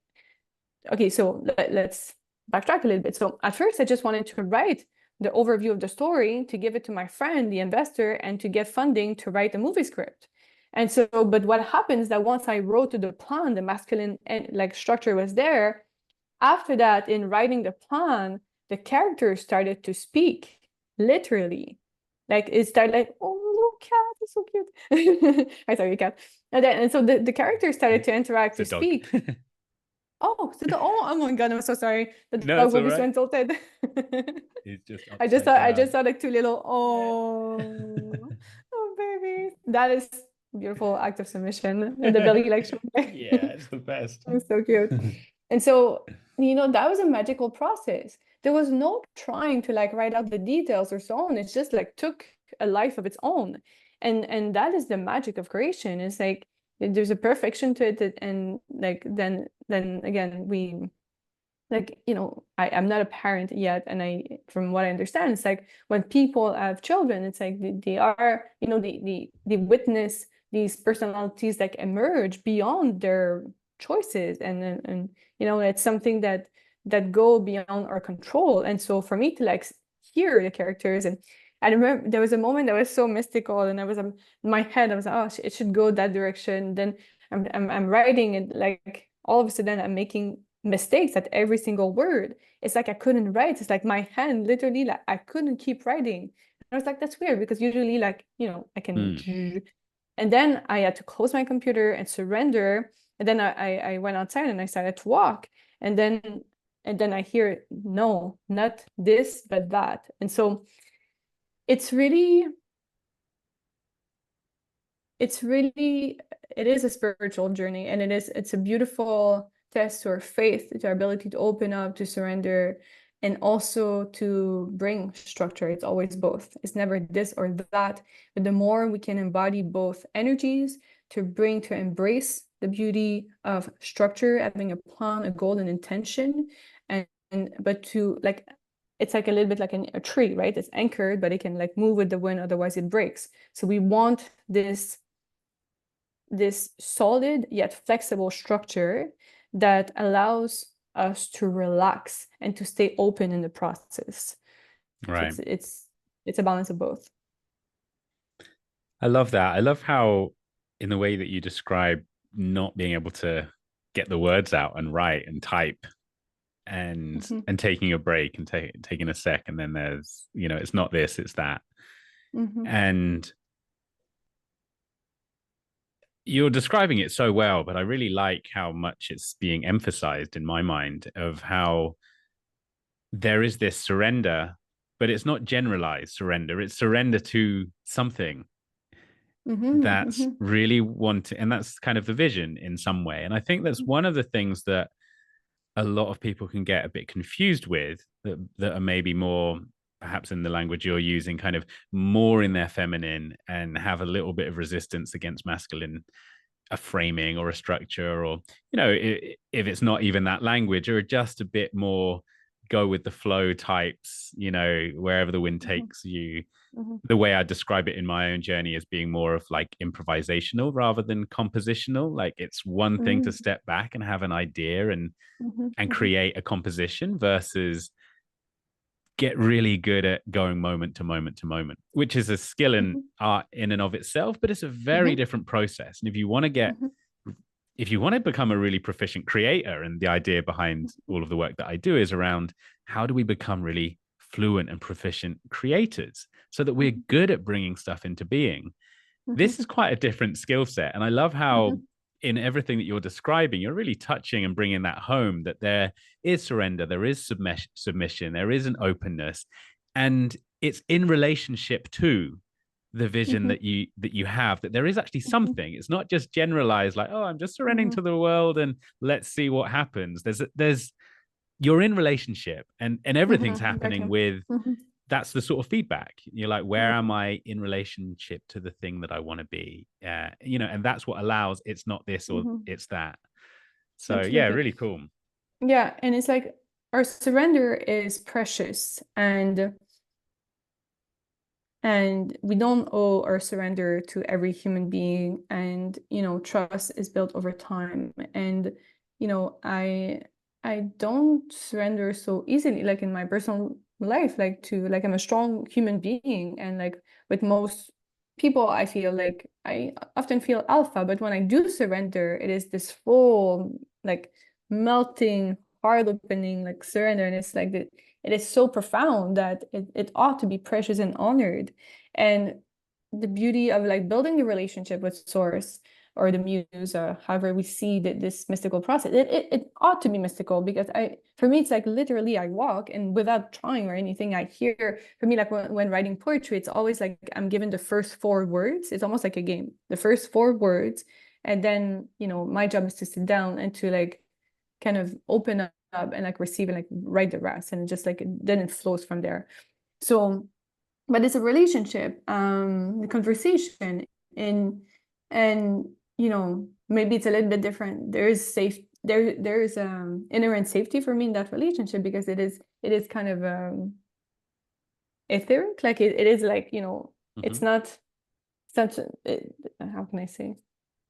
okay, so let's backtrack a little bit. So at first I just wanted to write the overview of the story to give it to my friend, the investor, and to get funding to write a movie script. And so, but what happens that once I wrote to the plan, the masculine like structure was there. After that, in writing the plan, the characters started to speak, literally. Like it started like, oh, little cat, it's so cute. I saw your cat. And so the characters started to interact, It's to a dog. speak. Oh my God, I'm so sorry. The No, dog it's will all be so right. insulted. It's just I just upside saw I down. just saw like two little Yeah. oh baby. That is beautiful act of submission. And the belly like Yeah, it's the best. it's so cute. And so, that was a magical process. There was no trying to like write out the details or so on. It's just like took a life of its own. And that is the magic of creation. It's like there's a perfection to it, and like then again we like, I'm not a parent yet, and from what I understand, it's like when people have children, it's like they are, they witness these personalities like emerge beyond their choices, and it's something that that go beyond our control. And so for me to like hear the characters, and I remember there was a moment that was so mystical, and I was in my head, I was like, oh, it should go that direction. Then I'm writing, and like all of a sudden I'm making mistakes at every single word. It's like I couldn't write. It's like my hand literally, like I couldn't keep writing. And I was like, that's weird, because usually, like, I can. And then I had to close my computer and surrender. And then I went outside and I started to walk. And then I hear, no, not this, but that. And so it's really, it is a spiritual journey, and it's a beautiful test to our faith, to our ability to open up, to surrender, and also to bring structure. It's always both. It's never this or that. But the more we can embody both energies, to embrace the beauty of structure, having a plan, a goal, an intention, but to like, it's like a little bit like a tree, right? It's anchored, but it can like move with the wind, otherwise it breaks. So we want this solid yet flexible structure that allows us to relax and to stay open in the process. Right. So it's a balance of both. I love that. I love how, in the way that you describe not being able to get the words out and write and type, and taking a break and taking a sec, and then there's, it's not this, it's that. And you're describing it so well, but I really like how much it's being emphasized in my mind, of how there is this surrender, but it's not generalized surrender. It's surrender to something that's really wanting, and that's kind of the vision in some way. And I think that's one of the things that a lot of people can get a bit confused with, that are maybe more, perhaps in the language you're using, kind of more in their feminine, and have a little bit of resistance against masculine, a framing or a structure, or if it's not even that language, or just a bit more go with the flow types, wherever the wind takes you. The way I describe it in my own journey is being more of like improvisational rather than compositional. Like, it's one thing to step back and have an idea and create a composition, versus get really good at going moment to moment to moment, which is a skill in art in and of itself, but it's a very different process. And if you want to become a really proficient creator, and the idea behind all of the work that I do is around how do we become really fluent and proficient creators so that we're good at bringing stuff into being. This is quite a different skill set. And I love how in everything that you're describing, you're really touching and bringing that home, that there is surrender, there is submission, there is an openness, and it's in relationship to the vision that you have, that there is actually something. It's not just generalized, like, oh, I'm just surrendering to the world and let's see what happens. There's you're in relationship, and everything's happening with that's the sort of feedback. You're like, where am I in relationship to the thing that I want to be? And that's what allows, it's not this or it's that. So absolutely. Yeah, really cool. Yeah, and it's like our surrender is precious, and we don't owe our surrender to every human being, and trust is built over time. And I don't surrender so easily, like in my personal life, like I'm a strong human being, and like with most people I feel like I often feel alpha, but when I do surrender, it is this full, like, melting, heart opening, like, surrender. And it's like it is so profound that it ought to be precious and honored. And the beauty of like building the relationship with source or the muse, however we see this mystical process, it ought to be mystical, because for me it's like literally I walk, and without trying or anything, I hear. For me, like when writing poetry, it's always like I'm given the first 4 words. It's almost like a game, the first 4 words, and then my job is to sit down and to like kind of open up and like receive and like write the rest, and just like then it flows from there. So, but it's a relationship, the conversation, and maybe it's a little bit different. There is inherent safety for me in that relationship, because it is kind of etheric. Like it is like it's not such how can I say,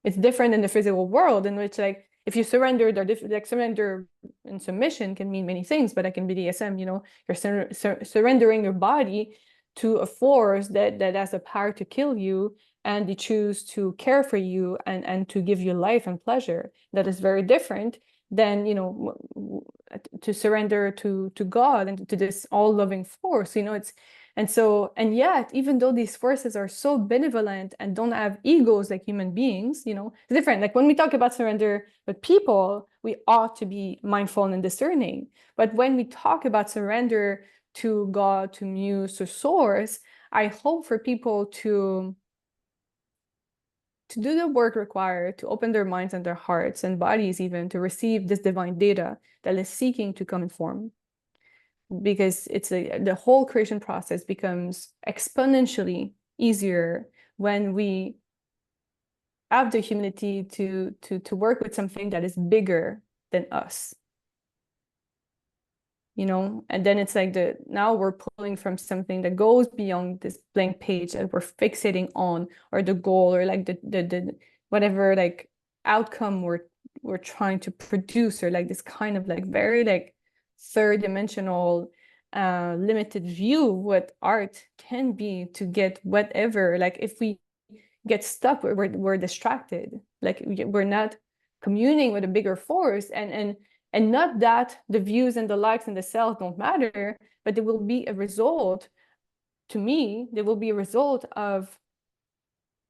it's different in the physical world, in which like if you surrender, they're different. Like surrender and submission can mean many things, but it can be DSM, you know, you're surrendering your body to a force that has the power to kill you, and they choose to care for you and to give you life and pleasure. That is very different than, you know, to surrender to God and to this all-loving force. You know, it's and yet, even though these forces are so benevolent and don't have egos like human beings, you know, it's different. Like when we talk about surrender with people, we ought to be mindful and discerning. But when we talk about surrender to God, to Muse, to Source, I hope for people to do the work required to open their minds and their hearts and bodies even to receive this divine data that is seeking to come in form. Because the whole creation process becomes exponentially easier when we have the humility to work with something that is bigger than us. You know, and then it's like now we're pulling from something that goes beyond this blank page that we're fixating on, or the goal, or like the whatever like outcome we're trying to produce, or like this kind of like very like third dimensional limited view what art can be to get whatever. Like if we get stuck, we're distracted, like we're not communing with a bigger force, and not that the views and the likes and the sales don't matter, but there will be a result. To me, there will be a result of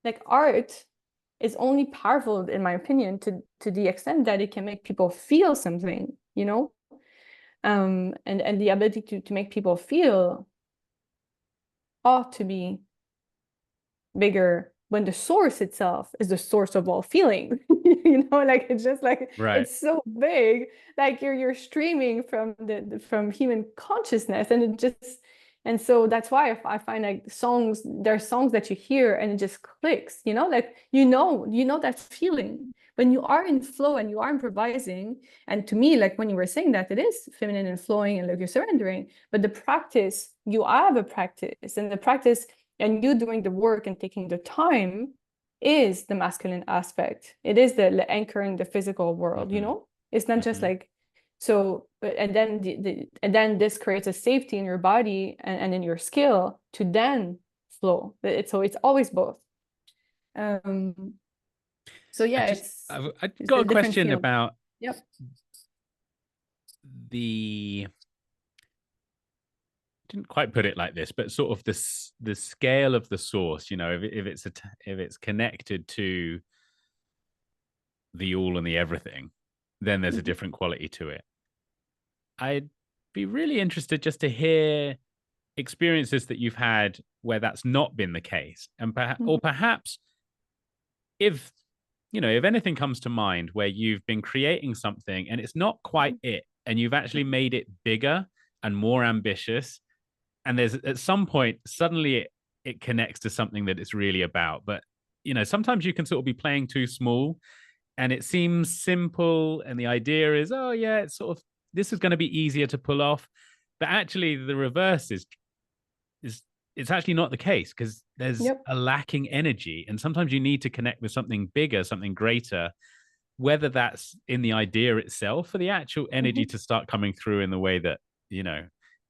like art is only powerful, in my opinion, to the extent that it can make people feel something, you know, and the ability to make people feel ought to be bigger when the source itself is the source of all feeling. You know, like it's just like Right. it's so big, like you're streaming from from human consciousness, and it just, and so that's why I find like there are songs that you hear and it just clicks, you know, like you know that feeling when you are in flow and you are improvising. And to me, like when you were saying that, it is feminine and flowing and like you're surrendering, but the practice, you have a practice, and the practice and you doing the work and taking the time is the masculine aspect. It is the anchoring the physical world, you know? It's not just like, so, but, and then and then this creates a safety in your body and in your skill to then flow. So it's always both. So yeah, I've it's got a a different question field. about Yep. the didn't quite put it like this, but sort of the scale of the source. You know, if it's connected to the all and the everything, then there's a different quality to it. I'd be really interested just to hear experiences that you've had where that's not been the case, and perhaps if if anything comes to mind where you've been creating something and it's not quite it, and you've actually made it bigger and more ambitious, and there's at some point suddenly it connects to something that it's really about. But sometimes you can sort of be playing too small and it seems simple, and the idea is, oh yeah, it's sort of, this is going to be easier to pull off, but actually the reverse is it's actually not the case, because there's Yep. a lacking energy, and sometimes you need to connect with something bigger, something greater, whether that's in the idea itself, for the actual energy to start coming through in the way that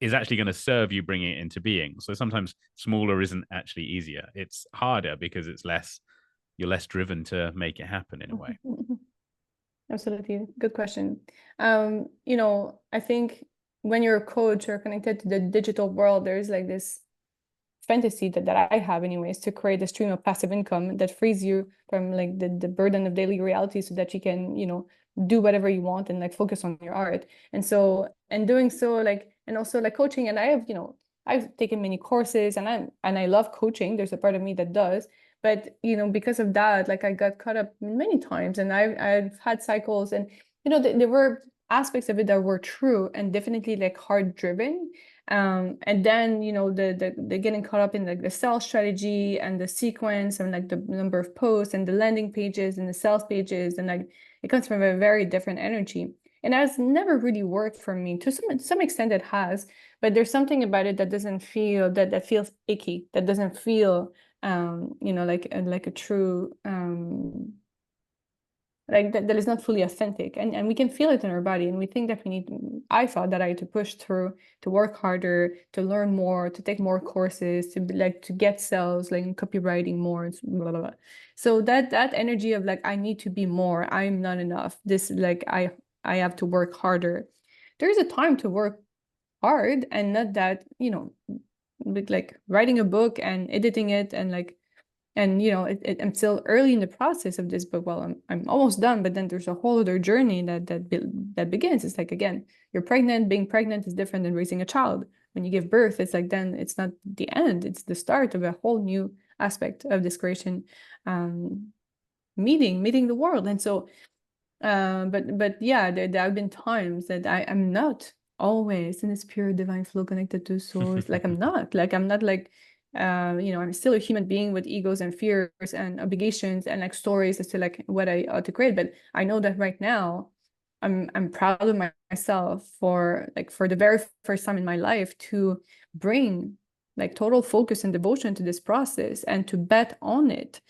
is actually going to serve you bringing it into being. So sometimes smaller isn't actually easier, it's harder because you're less driven to make it happen in a way. Absolutely. Good question. You know, I think when you're a coach or connected to the digital world, there's like this fantasy that I have anyways, to create a stream of passive income that frees you from like the burden of daily reality, so that you can, you know, do whatever you want and like focus on your art. And so, and doing so, like, and also like coaching, and I have, you know, I've taken many courses and I love coaching. There's a part of me that does. But, you know, because of that, like I got caught up many times, and I've had cycles, and, you know, there were aspects of it that were true and definitely like hard driven. And then, you know, the getting caught up in like the sales strategy and the sequence and like the number of posts and the landing pages and the sales pages, and like it comes from a very different energy. And that's never really worked for me. To some extent it has, but there's something about it that doesn't feel, that feels icky, that doesn't feel you know, like a true like that is not fully authentic, and we can feel it in our body, and we think that we need, I thought that I had to push through, to work harder, to learn more, to take more courses, to be, like, to get sales, like copywriting more, blah, blah, blah. So that energy of like, I need to be more, I'm not enough, this, like, I have to work harder. There's a time to work hard, and not that, you know, like writing a book and editing it, and like, and you know, I'm still early in the process of this, but well, I'm almost done. But then there's a whole other journey that begins. It's like, again, you're pregnant. Being pregnant is different than raising a child. When you give birth, it's like, then it's not the end, it's the start of a whole new aspect of this creation, meeting the world. And so but yeah, there have been times that I'm not always in this pure divine flow connected to source. Like I'm not like, you know, I'm still a human being with egos and fears and obligations and like stories as to like what I ought to create. But I know that right now I'm proud of myself for, like, for the very first time in my life, to bring like total focus and devotion to this process and to bet on it.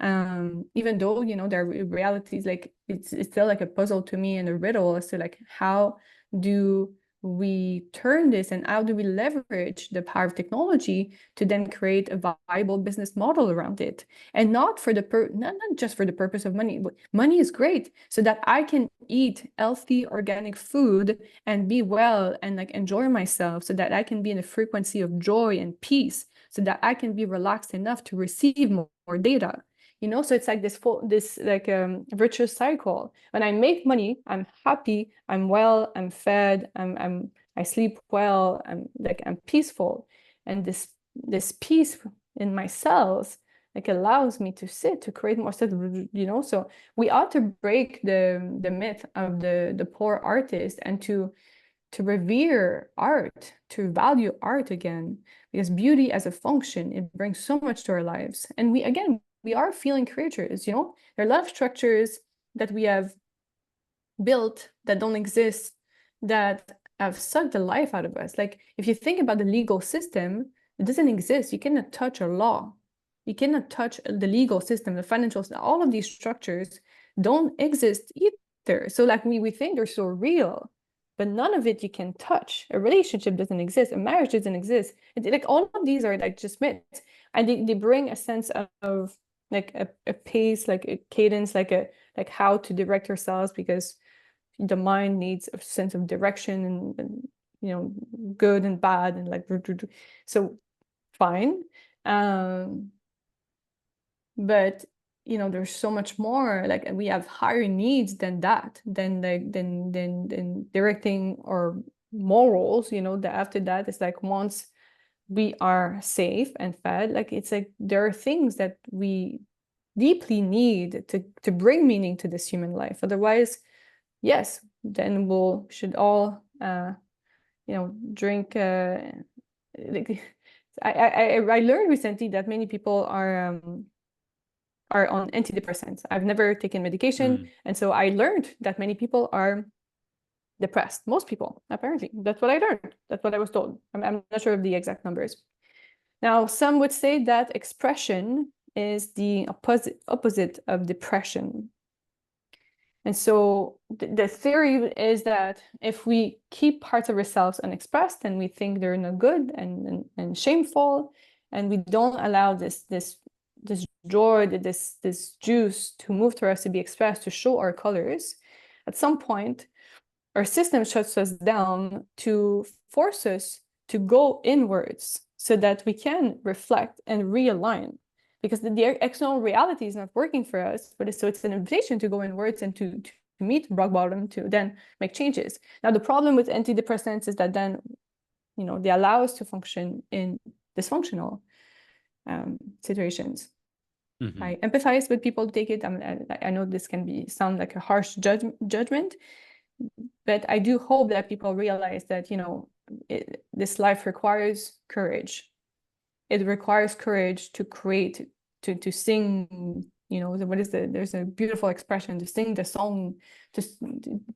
Even though, you know, there are realities, like it's still like a puzzle to me and a riddle as to like, how do we turn this, and how do we leverage the power of technology to then create a viable business model around it, and not for the not just for the purpose of money. Money is great so that I can eat healthy organic food and be well and like enjoy myself, so that I can be in a frequency of joy and peace, so that I can be relaxed enough to receive more data. You know, so it's like this like virtuous cycle. When I make money, I'm happy, I'm well, I'm fed, I sleep well, I'm peaceful, and this peace in my cells like allows me to sit, to create more stuff, you know. So we ought to break the myth of the poor artist, and to revere art, to value art again, because beauty as a function, it brings so much to our lives. And we are feeling creatures, you know. There are a lot of structures that we have built that don't exist, that have sucked the life out of us. Like, if you think about the legal system, it doesn't exist. You cannot touch a law. You cannot touch the legal system, the financial system. All of these structures don't exist either. So like we think they're so real, but none of it you can touch. A relationship doesn't exist. A marriage doesn't exist. Like all of these are like just myths, and they bring a sense of like a pace, like a cadence, like how to direct yourselves, because the mind needs a sense of direction, and you know, good and bad, and like, so fine. But you know, there's so much more, like we have higher needs than that, than like than directing or morals, you know. That after that, it's like, once we are safe and fed, like it's like there are things that we deeply need to bring meaning to this human life. Otherwise, yes, then should all you know, drink like, I learned recently that many people are on antidepressants. I've never taken medication, and so I learned that many people are depressed. Most people, apparently. That's what I learned. That's what I was told. I'm not sure of the exact numbers. Now, some would say that expression is the opposite of depression. And so the theory is that if we keep parts of ourselves unexpressed, and we think they're not good and shameful, and we don't allow this joy, this juice to move through us, to be expressed, to show our colors, at some point our system shuts us down to force us to go inwards, so that we can reflect and realign, because the external reality is not working for us. But it's an invitation to go inwards and to meet rock bottom, to then make changes. Now, the problem with antidepressants is that then, you know, they allow us to function in dysfunctional situations. I empathize with people who take it. I know this can sound like a harsh judgment, but I do hope that people realize that, you know, this life requires courage. It requires courage to create, to sing, you know, there's a beautiful expression, to sing the song,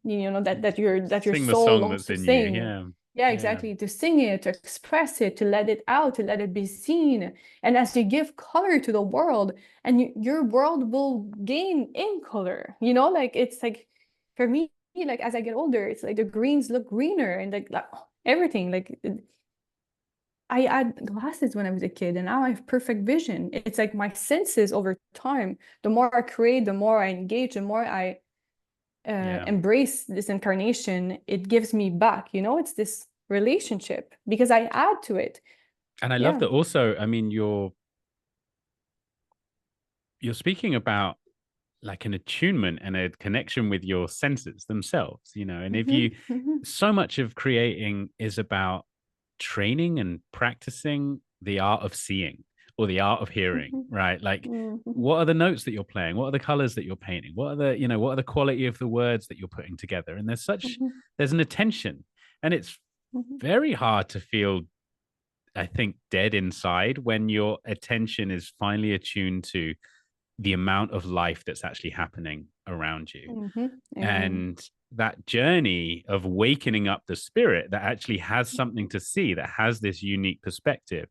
you know, that your Sing the soul song longs that's to in you. sing. Yeah. Yeah, Yeah. exactly. To sing it, to express it, to let it out, to let it be seen. And as you give color to the world, and your world will gain in color, like it's like for me, like as I get older, it's like the greens look greener and like everything. Like I had glasses when I was a kid, and now I have perfect vision. It's like my senses over time, the more I create, the more I engage, the more I Yeah. embrace this incarnation, it gives me back. It's this relationship because I add to it. And I love Yeah. that also, I mean, you're speaking about like an attunement and a connection with your senses themselves, and if Mm-hmm. you Mm-hmm. so much of creating is about training and practicing the art of seeing or the art of hearing, right? Like, Mm-hmm. what are the notes that you're playing? What are the colors that you're painting? What are the quality of the words that you're putting together? And Mm-hmm. there's an attention, and it's Mm-hmm. very hard to feel, I think, dead inside when your attention is finally attuned to the amount of life that's actually happening around you. Mm-hmm. Amen. And that journey of wakening up the spirit that actually has something to see, that has this unique perspective.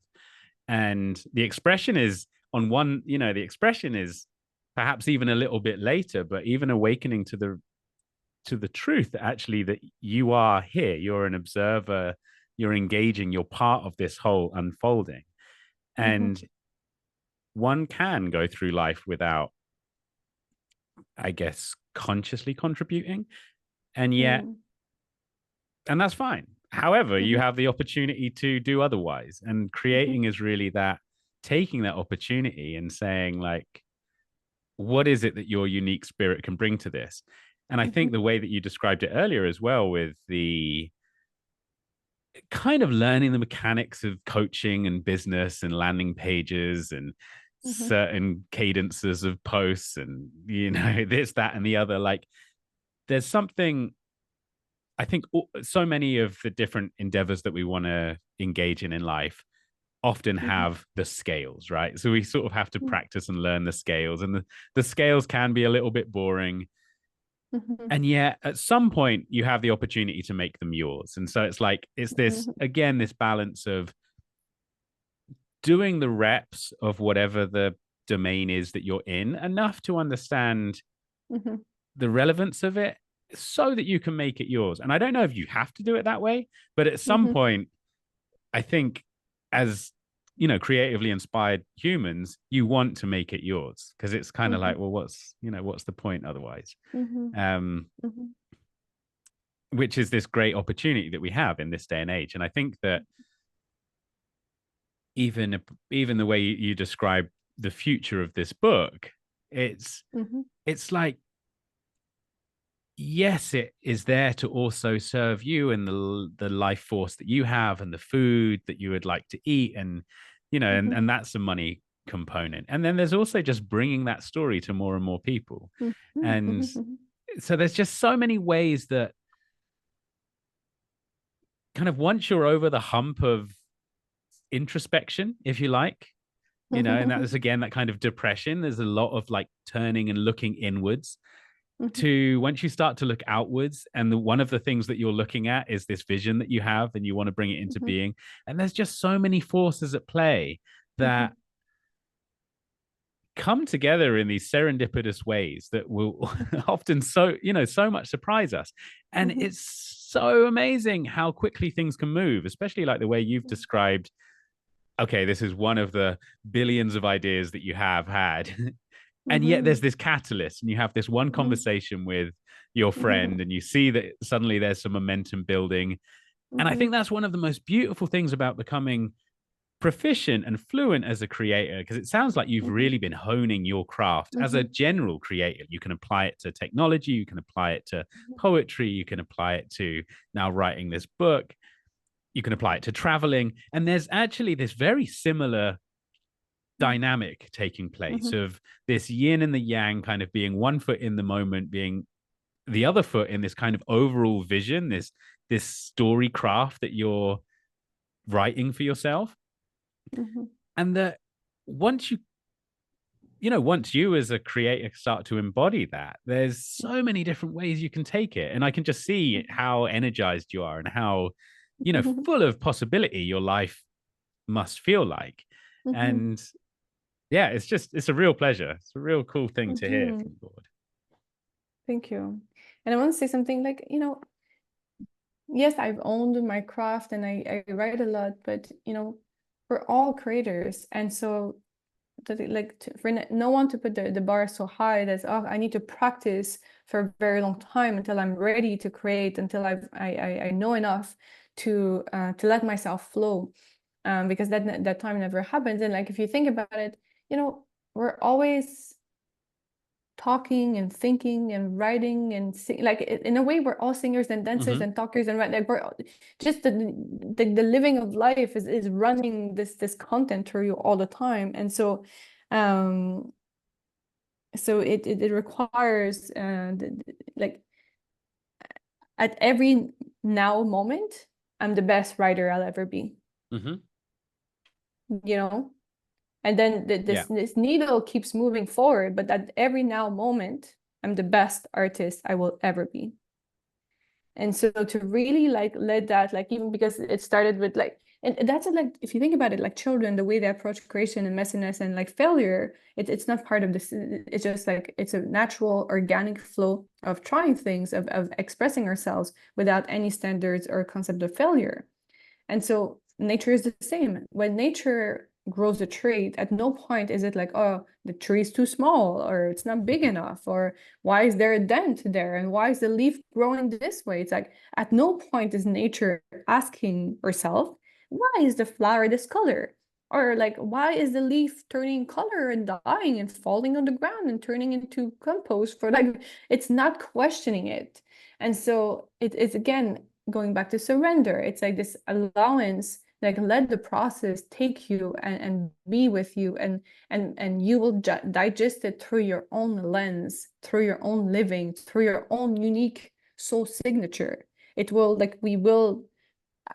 And the expression is the expression is perhaps even a little bit later, but even awakening to the truth that actually that you are here, you're an observer, you're engaging, you're part of this whole unfolding. Mm-hmm. And one can go through life without, I guess, consciously contributing. And yet, Mm-hmm. and that's fine. However, you Mm-hmm. have the opportunity to do otherwise. And creating is really that, taking that opportunity and saying, like, what is it that your unique spirit can bring to this? And I Mm-hmm. think the way that you described it earlier as well, with the kind of learning the mechanics of coaching and business and landing pages and Mm-hmm. certain cadences of posts and, this, that, and the other, like, there's something, I think, so many of the different endeavors that we want to engage in life often Mm-hmm. have the scales, right? So we sort of have to practice and learn the scales, and the scales can be a little bit boring. Mm-hmm. And yet at some point you have the opportunity to make them yours. And so it's like, it's this, Mm-hmm. again, this balance of doing the reps of whatever the domain is that you're in, enough to understand Mm-hmm. the relevance of it so that you can make it yours. And I don't know if you have to do it that way, but at some Mm-hmm. point, I think, as creatively inspired humans, you want to make it yours, because it's kind of Mm-hmm. like, well, what's the point otherwise? Mm-hmm. Um, Mm-hmm. which is this great opportunity that we have in this day and age. And I think that even the way you describe the future of this book, it's Mm-hmm. it's like, yes, it is there to also serve you and the life force that you have and the food that you would like to eat, and Mm-hmm. and that's the money component. And then there's also just bringing that story to more and more people. Mm-hmm. And Mm-hmm. so there's just so many ways that, kind of, once you're over the hump of introspection, if you like, and that is, again, that kind of depression, there's a lot of like turning and looking inwards, Mm-hmm. to once you start to look outwards, and one of the things that you're looking at is this vision that you have and you want to bring it into Mm-hmm. being. And there's just so many forces at play Mm-hmm. that come together in these serendipitous ways that will often so much surprise us. And Mm-hmm. it's so amazing how quickly things can move, especially like the way you've described, okay, this is one of the billions of ideas that you have had. And yet Mm-hmm. there's this catalyst, and you have this one Mm-hmm. conversation with your friend, and you see that suddenly there's some momentum building. And I Mm-hmm. think that's one of the most beautiful things about becoming proficient and fluent as a creator, because it sounds like you've Mm-hmm. really been honing your craft as a Mm-hmm. general creator. You can apply it to technology, you can apply it to poetry, you can apply it to now writing this book, you can apply it to traveling. And there's actually this very similar dynamic taking place Mm-hmm. of this yin and the yang, kind of being one foot in the moment, being the other foot in this kind of overall vision, this story craft that you're writing for yourself. Mm-hmm. And that once once you as a creator start to embody that, there's so many different ways you can take it. And I can just see how energized you are and how full of possibility your life must feel like. And yeah, it's a real pleasure. It's a real cool thing to hear from the board. Thank you. And I want to say something like, yes, I've owned my craft and I write a lot, but we're all creators. And so for no one to put the bar so high that, oh, I need to practice for a very long time until I'm ready to create, until I know enough to let myself flow, because that time never happens. And like if you think about it, we're always talking and thinking and writing and like in a way we're all singers and dancers and talkers and like we're just the living of life is running this content through you all the time. And so it requires like at every now moment I'm the best writer I'll ever be. And then this needle keeps moving forward, but at every now moment, I'm the best artist I will ever be. And so to really like let that, like, even because it started with like, and that's like, if you think about it, like children, the way they approach creation and messiness and like failure, it's not part of this. It's just like, it's a natural organic flow of trying things, of expressing ourselves without any standards or concept of failure. And so nature is the same. When nature grows a tree, at no point is it like, oh, the tree is too small or it's not big enough, or why is there a dent there and why is the leaf growing this way? It's like at no point is nature asking herself, why is the flower this color? Or like, why is the leaf turning color and dying and falling on the ground and turning into compost? For like, it's not questioning it. And so it's again going back to surrender. It's like this allowance, like let the process take you and be with you, and you will digest it through your own lens, through your own living, through your own unique soul signature. It will, like, we will,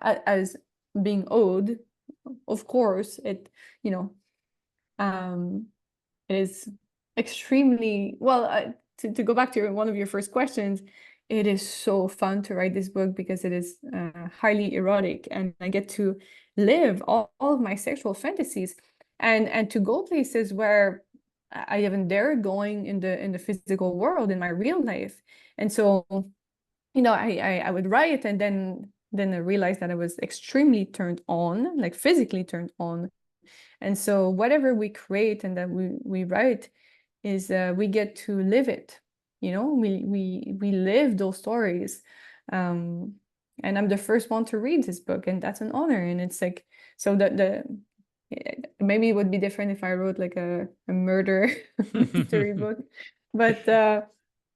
as being Aude, of course, it is extremely well. To go back to one of your first questions, it is so fun to write this book because it is highly erotic, and I get to live all of my sexual fantasies and to go places where I haven't dared going in the physical world in my real life. And so, I would write, and then I realized that I was extremely turned on, like physically turned on. And so whatever we create and that we write is we get to live it. We live those stories. And I'm the first one to read this book, and that's an honor. And it's like, so that maybe it would be different if I wrote like a murder mystery book, but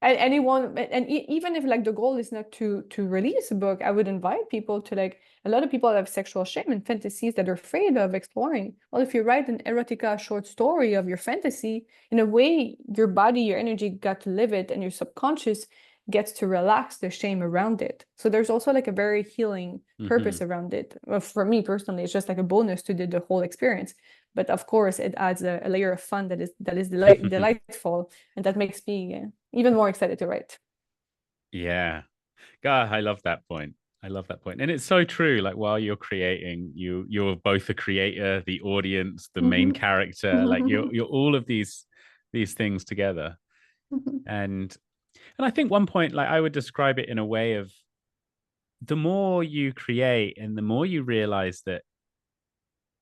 anyone, and even if like the goal is not to release a book, I would invite people to, like, a lot of people have sexual shame and fantasies that they're afraid of exploring. Well, if you write an erotica short story of your fantasy, in a way, your body, your energy got to live it, and your subconscious gets to relax the shame around it. So there's also like a very healing purpose around it. Well, for me personally, it's just like a bonus to the whole experience. But of course, it adds a layer of fun that is delightful, and that makes me even more excited to write. Yeah. God, I love that point. I love that point. And it's so true. Like while you're creating, you're both the creator, the audience, the main character, like you're all of these things together. And I think one point, like I would describe it in a way of the more you create and the more you realize that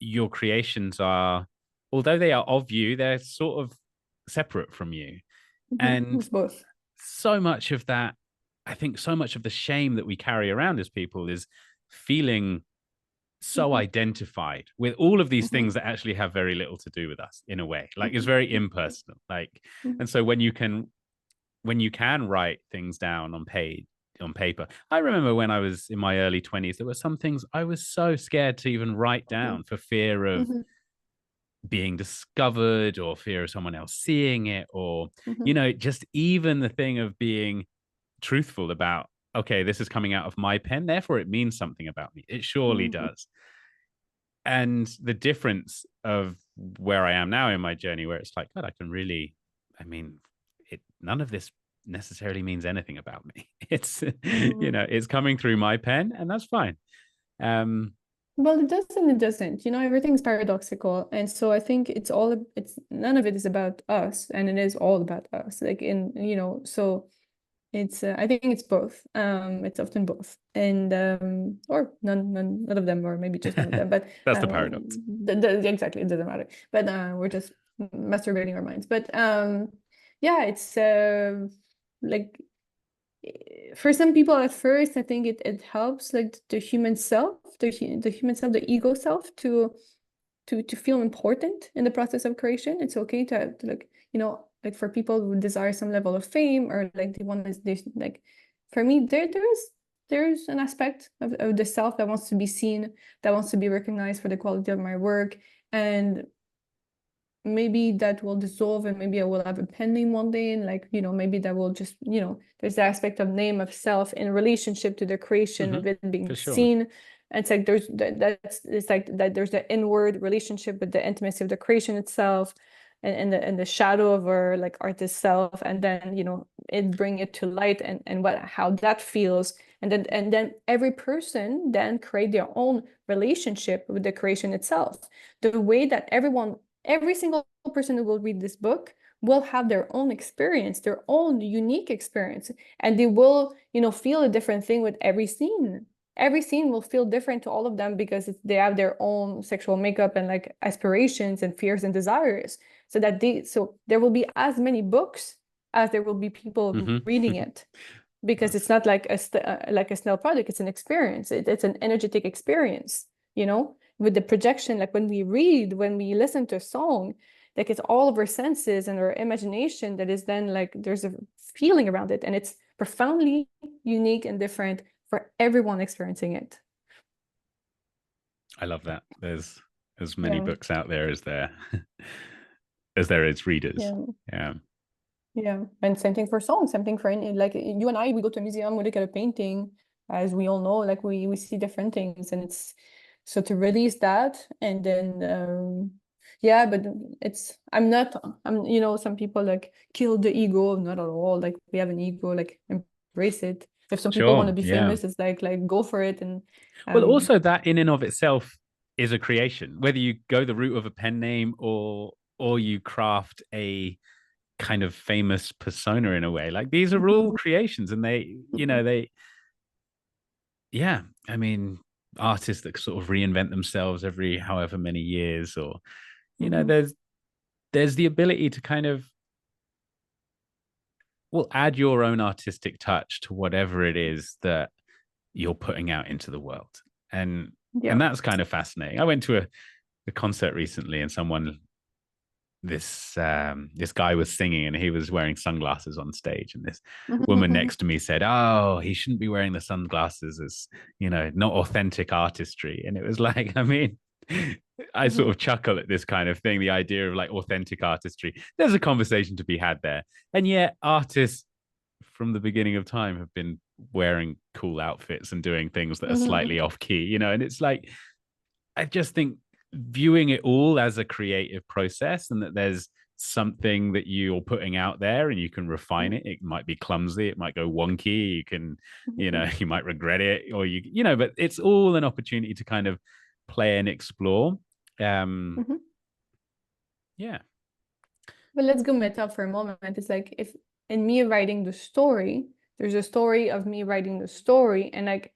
your creations are, although they are of you, they're sort of separate from you. And It's both. so much of that, I think so much of the shame that we carry around as people is feeling so identified with all of these things that actually have very little to do with us in a way. Like it's very impersonal. Like, and so when you can write things down on paper. I remember when I was in my early 20s, there were some things I was so scared to even write down for fear of being discovered or fear of someone else seeing it, or just even the thing of being truthful about, okay, this is coming out of my pen, therefore it means something about me. It surely does. And the difference of where I am now in my journey, where it's like, God, I can really, I mean, none of this necessarily means anything about me. It's it's coming through my pen, and that's fine. Well, it doesn't, it doesn't. You know, everything's paradoxical. And so I think it's none of it is about us, and it is all about us. Like so it's I think it's both. It's often both. And or none of them, or maybe just one of them. But That's the paradox. exactly, it doesn't matter. But we're just masturbating our minds. But yeah, it's like for some people at first, I think it helps like the human self, the human self, the ego self to feel important in the process of creation. It's okay to like, like for people who desire some level of fame, or like they want this like, for me, there's an aspect of the self that wants to be seen, that wants to be recognized for the quality of my work. And maybe that will dissolve, and maybe I will have a pen name one day, and like, maybe that will just, there's the aspect of name of self in relationship to the creation of it being For sure. seen. And it's like it's like that there's the inward relationship with the intimacy of the creation itself, and the shadow of our like artist self, and then it bring it to light, and how that feels. And then every person then create their own relationship with the creation itself, the way that every single person who will read this book will have their own experience, their own unique experience, and they will, feel a different thing with every scene. Every scene will feel different to all of them, because they have their own sexual makeup and like aspirations and fears and desires. So there will be as many books as there will be people reading it, because it's not like a snail product. It's an experience. It's an energetic experience, with the projection. Like when we read, when we listen to a song, like it's all of our senses and our imagination that is then like, there's a feeling around it, and it's profoundly unique and different for everyone experiencing it. I love that. There's as many Yeah. books out there as there is readers. Yeah. Yeah. Yeah. And same thing for songs, same thing for any, like you and I, we go to a museum, we look at a painting, as we all know, like we see different things, and it's so to release that. And then yeah, but I'm some people like kill the ego. Not at all. Like we have an ego, like embrace it. If some people want to Sure. be Yeah. famous, it's like go for it. And Well, um also that in and of itself is a creation, whether you go the route of a pen name or you craft a kind of famous persona in a way. Like these are all creations, and they yeah, I mean, artists that sort of reinvent themselves every however many years, or there's the ability to kind of, well, add your own artistic touch to whatever it is that you're putting out into the world. And yeah. and that's kind of fascinating. I went to a concert recently, and this guy was singing, and he was wearing sunglasses on stage, and this woman next to me said, "Oh, he shouldn't be wearing the sunglasses, as not authentic artistry." And it was like, I mean, I sort of chuckle at this kind of thing, the idea of like authentic artistry. There's a conversation to be had there. And yet artists from the beginning of time have been wearing cool outfits and doing things that are slightly off key, and it's like, I just think viewing it all as a creative process, and that there's something that you're putting out there and you can refine it. It might be clumsy, it might go wonky, you can, you might regret it, or but it's all an opportunity to kind of play and explore. Yeah. But let's go meta for a moment. It's like, if in me writing the story, there's a story of me writing the story, and like,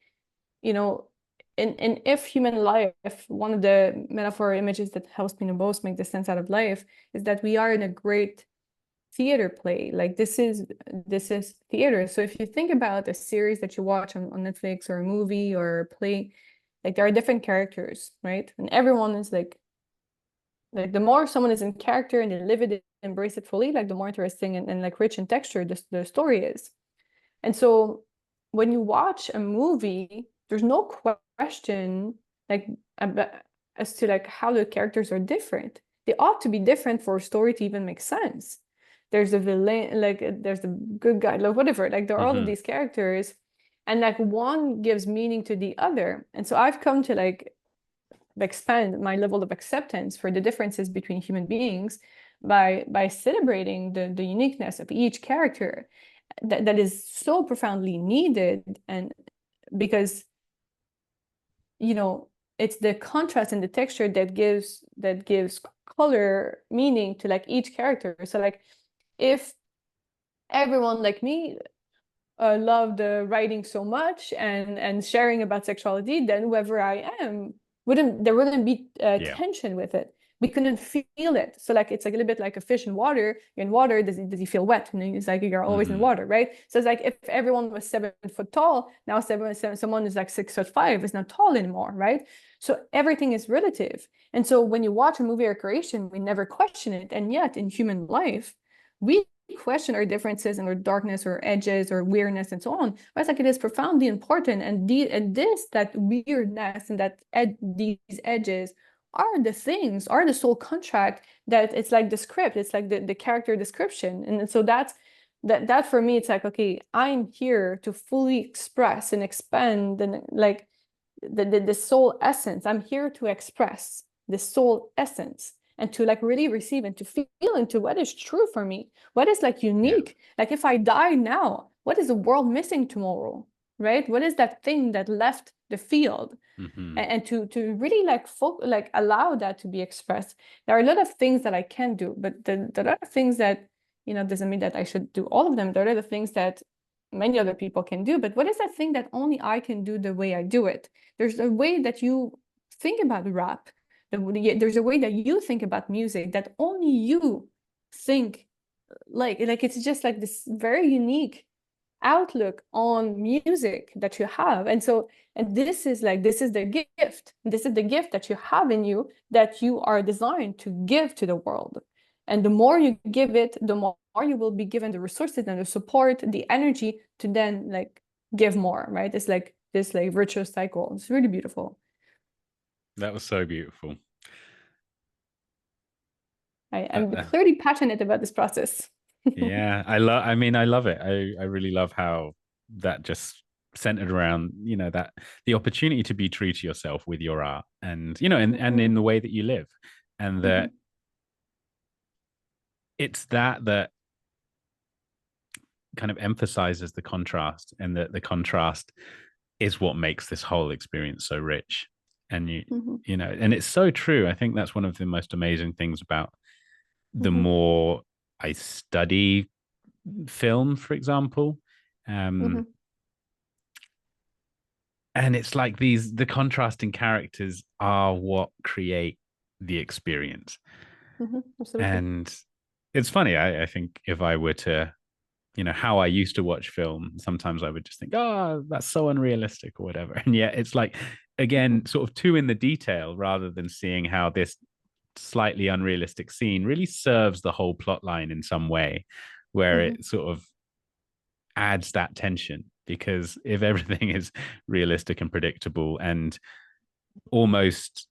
in if human life, one of the metaphor images that helps me the most make the sense out of life is that we are in a great theater play. Like this is theater. So if you think about a series that you watch on Netflix, or a movie or a play, like there are different characters, right? And everyone is like the more someone is in character and they live it, embrace it fully, like the more interesting and like rich in texture the story is. And so when you watch a movie, there's no question like as to like how the characters are different. They ought to be different for a story to even make sense. There's a villain, like there's the good guy, like whatever. Like there are all of these characters, and like one gives meaning to the other. And so I've come to like expand my level of acceptance for the differences between human beings by celebrating the uniqueness of each character that is so profoundly needed. And because you know, it's the contrast and the texture that gives color, meaning to like each character. So like if everyone like me loved writing so much and sharing about sexuality, then whoever I am there wouldn't be Yeah. tension with it. We couldn't feel it. So like it's like a little bit like a fish in water. You're in water, does he feel wet? And it's like you're always in water, right? So it's like if everyone was 7 foot tall, now someone is like 6'5" is not tall anymore, right? So everything is relative. And so when you watch a movie or creation, we never question it. And yet in human life, we question our differences and our darkness or edges or weirdness and so on. But it's like it is profoundly important. And that weirdness and these edges are the things, are the soul contract that it's like the script, it's like the character description. And so that for me, it's like, okay, I'm here to fully express and expand and like the soul essence. I'm here to express the soul essence and to like really receive and to feel into what is true for me, what is like unique. Like if I die now, what is the world missing tomorrow, right? What is that thing that left the field? And to really like allow that to be expressed. There are a lot of things that I can do, but there are things that, you know, doesn't mean that I should do all of them. There are the things that many other people can do, but what is that thing that only I can do the way I do it? There's a way that you think about rap. There's a way that you think about music that only you think like it's just like this very unique outlook on music that you have. And so, and this is the gift. This is the gift that you have in you that you are designed to give to the world. And the more you give it, the more you will be given the resources and the support, the energy to then like give more, right? It's like this like virtuous cycle. It's really beautiful. That was so beautiful. I'm clearly passionate about this process. Yeah, I love it. I really love how that just centered around, you know, that the opportunity to be true to yourself with your art and, you know, and in the way that you live. And that it's that kind of emphasizes the contrast, and that the contrast is what makes this whole experience so rich. And you know, and it's so true. I think that's one of the most amazing things about the more I study film, for example. And it's like the contrasting characters are what create the experience. Absolutely. And it's funny, I think if I were to, you know, how I used to watch film, sometimes I would just think, oh, that's so unrealistic or whatever. And yet it's like, again, sort of too in the detail, rather than seeing how this slightly unrealistic scene really serves the whole plot line in some way, where it sort of adds that tension. Because if everything is realistic and predictable and almost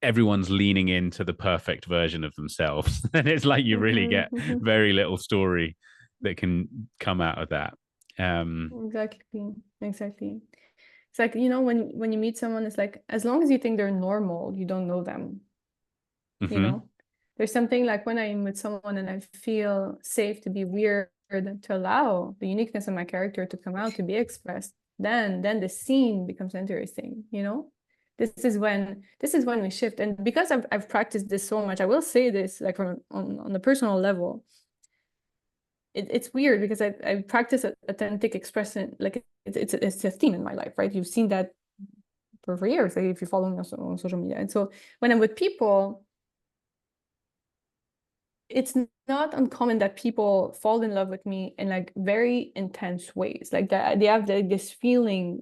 everyone's leaning into the perfect version of themselves, then it's like you really get very little story that can come out of that. Exactly. It's like, you know, when you meet someone, it's like as long as you think they're normal, you don't know them. You know, there's something like when I'm with someone and I feel safe to be weird, to allow the uniqueness of my character to come out, to be expressed, then the scene becomes interesting, you know. This is when we shift. And because I've practiced this so much, I will say this like from on the personal level. It's weird because I practice authentic expression, like it's a theme in my life, right? You've seen that for years, like if you follow me on social media. And so when I'm with people, it's not uncommon that people fall in love with me in like very intense ways, like that they have this feeling,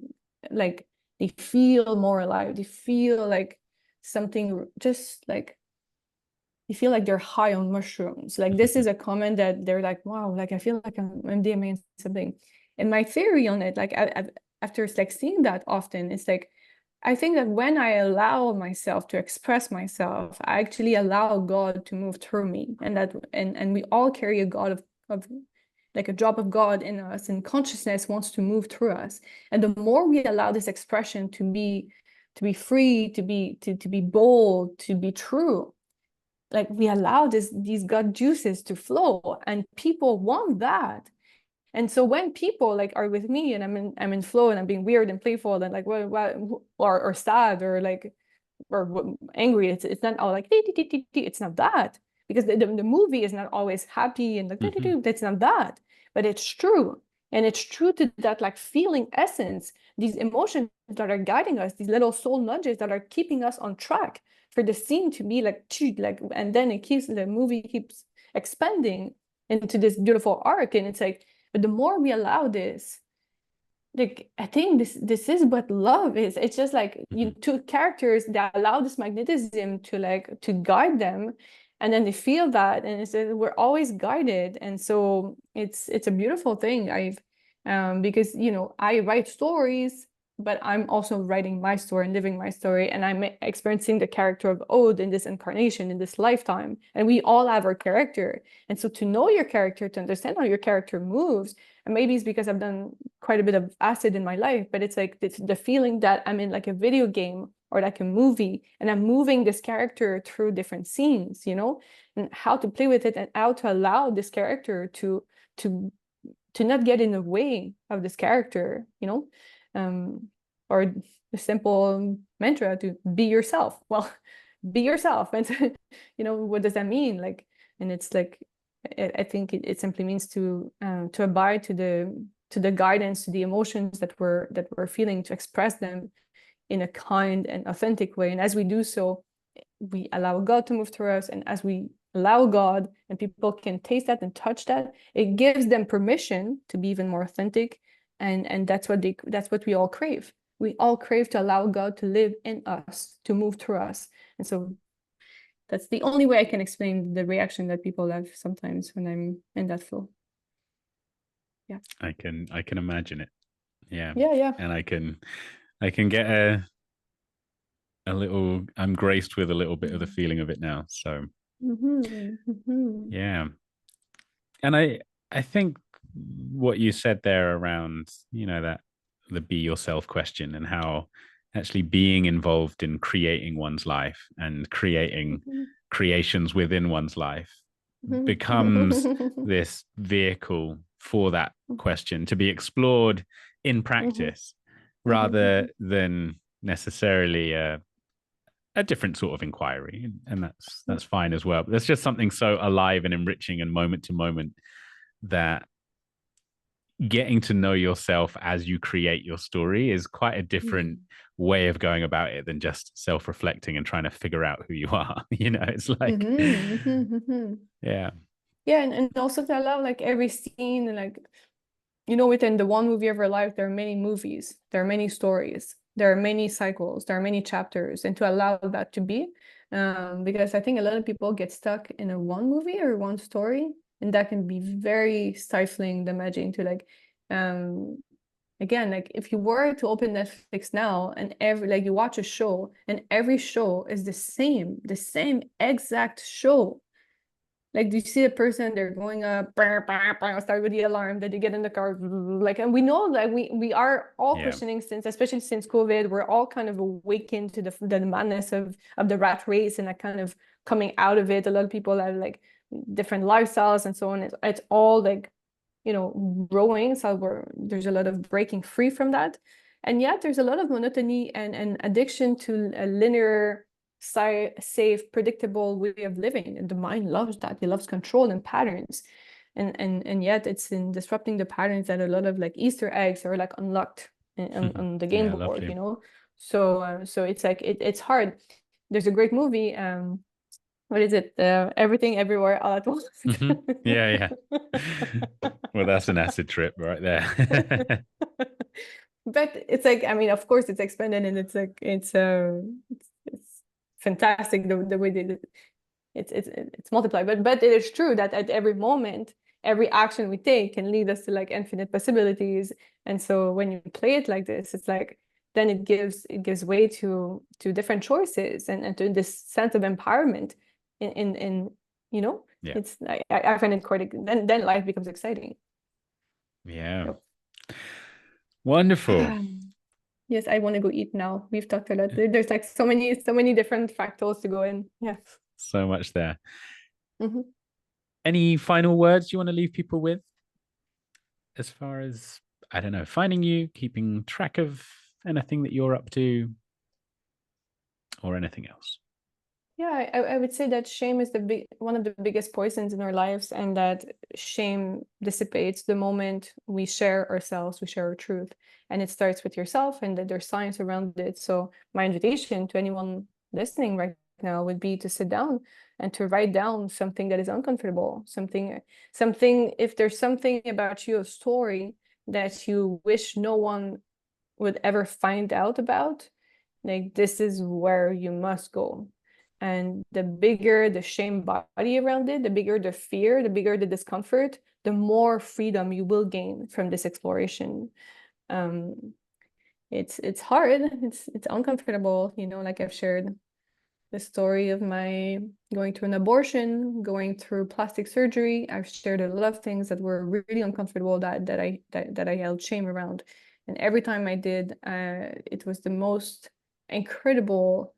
like they feel more alive, they feel like something, just like they feel like they're high on mushrooms. Like this is a comment that they're like, wow, like I feel like I'm MDMA something. And my theory on it, like after like seeing that often, it's like I think that when I allow myself to express myself, I actually allow God to move through me. And that and we all carry a God of like a drop of God in us, and consciousness wants to move through us. And the more we allow this expression to be free, to be bold, to be true, like we allow these God juices to flow, and people want that. And so when people like are with me and I'm in flow and I'm being weird and playful and like or sad or like or angry, it's not all like it's not that, because the movie is not always happy and like that's not that, but it's true. And it's true to that like feeling essence, these emotions that are guiding us, these little soul nudges that are keeping us on track for the scene to be like, and then the movie keeps expanding into this beautiful arc. And it's like, but the more we allow this, like I think this is what love is. It's just like you two characters that allow this magnetism to like to guide them, and then they feel that, and it's we're always guided. And so it's a beautiful thing. I've because I write stories, but I'm also writing my story and living my story, and I'm experiencing the character of Aude in this incarnation, in this lifetime, and we all have our character. And so to know your character, to understand how your character moves, and maybe it's because I've done quite a bit of acid in my life, but it's like the feeling that I'm in like a video game or like a movie, and I'm moving this character through different scenes, and how to play with it and how to allow this character to not get in the way of this character, or the simple mantra to be yourself. Well, be yourself. And what does that mean? Like, and it's like, I think it simply means to abide to the guidance, to the emotions that we're feeling, to express them in a kind and authentic way. And as we do so, we allow God to move through us. And as we allow God, and people can taste that and touch that, it gives them permission to be even more authentic. And that's what we all crave. We all crave to allow God to live in us, to move through us. And so that's the only way I can explain the reaction that people have sometimes when I'm in that flow. Yeah. I can imagine it. Yeah. Yeah. And I can get a little, I'm graced with a little bit of the feeling of it now. So yeah. And I think what you said there around, that the be yourself question, and how actually being involved in creating one's life and creating creations within one's life becomes this vehicle for that question to be explored in practice, rather than necessarily a different sort of inquiry. And that's fine as well. But there's just something so alive and enriching and moment to moment, that getting to know yourself as you create your story is quite a different way of going about it than just self-reflecting and trying to figure out who you are. It's like yeah. And also to allow like every scene, and like within the one movie of our life, there are many movies, there are many stories, there are many cycles, there are many chapters, and to allow that to be, because I think a lot of people get stuck in a one movie or one story, and that can be very stifling, damaging to like, again, like if you were to open Netflix now and you watch a show and every show is the same exact show. Like, do you see a person, they're going up, start with the alarm, then they get in the car, like, and we know that we are all questioning, especially since COVID, we're all kind of awakened to the madness of the rat race, and like kind of coming out of it. A lot of people have like different lifestyles and so on. It's all like, growing. So there's a lot of breaking free from that. And yet there's a lot of monotony and addiction to a linear, safe, predictable way of living, and the mind loves that. It loves control and patterns, and yet it's in disrupting the patterns that a lot of like Easter eggs are like unlocked on the game board, so it's like it's hard. There's a great movie, what is it, Everything Everywhere All at Once. Yeah. Well, that's an acid trip right there. But it's like, I mean, of course it's expanded, and it's like it's fantastic the way they it's multiplied, but it is true that at every moment, every action we take can lead us to like infinite possibilities. And so when you play it like this, it's like then it gives way to different choices, and to this sense of empowerment in it's I find it quite, then life becomes exciting. Yeah. Wonderful. Yes, I want to go eat now. We've talked a lot. There's like so many different fractals to go in. Yeah. So much there. Any final words you want to leave people with? as far as, I don't know, finding you, keeping track of anything that you're up to, or anything else? Yeah, I would say that shame is one of the biggest poisons in our lives, and that shame dissipates the moment we share ourselves, we share our truth. And it starts with yourself, and that there's science around it. So my invitation to anyone listening right now would be to sit down and to write down something that is uncomfortable, something, if there's something about you, a story that you wish no one would ever find out about, like this is where you must go. And the bigger the shame body around it, the bigger the fear, the bigger the discomfort, the more freedom you will gain from this exploration. Um, it's hard, it's uncomfortable, you know, like I've shared the story of my going through an abortion, going through plastic surgery. I've shared a lot of things that were really uncomfortable that I held shame around. And every time I did, it was the most incredible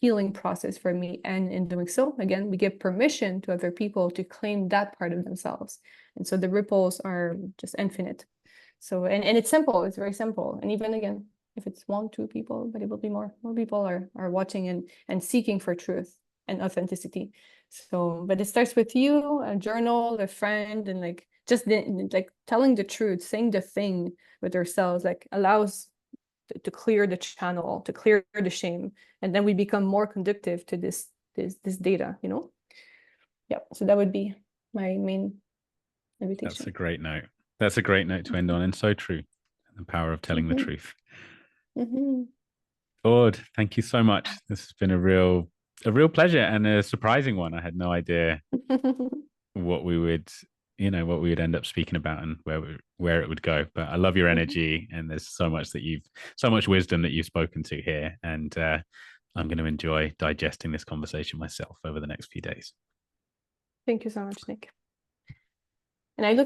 healing process for me. And in doing so, again, we give permission to other people to claim that part of themselves. And so the ripples are just infinite. So, and it's simple, it's very simple. And even again, if it's one, two people, but it will be more people are watching and seeking for truth and authenticity. So, but it starts with you, a journal, a friend, and like just like telling the truth, saying the thing with ourselves, like allows to clear the channel, to clear the shame, and then we become more conductive to this data, you know? Yeah. So that would be my main That's a invitation. great note. That's a great note to end on, and so true. The power of telling the Mm-hmm. truth. Mm-hmm. Aude, thank you so much. This has been a real pleasure and a surprising one. I had no idea what we would, what we would end up speaking about and where it would go. But I love your Mm-hmm. energy, and there's so much wisdom that you've spoken to here, and I'm going to enjoy digesting this conversation myself over the next few days. Thank you so much, Nick. And I look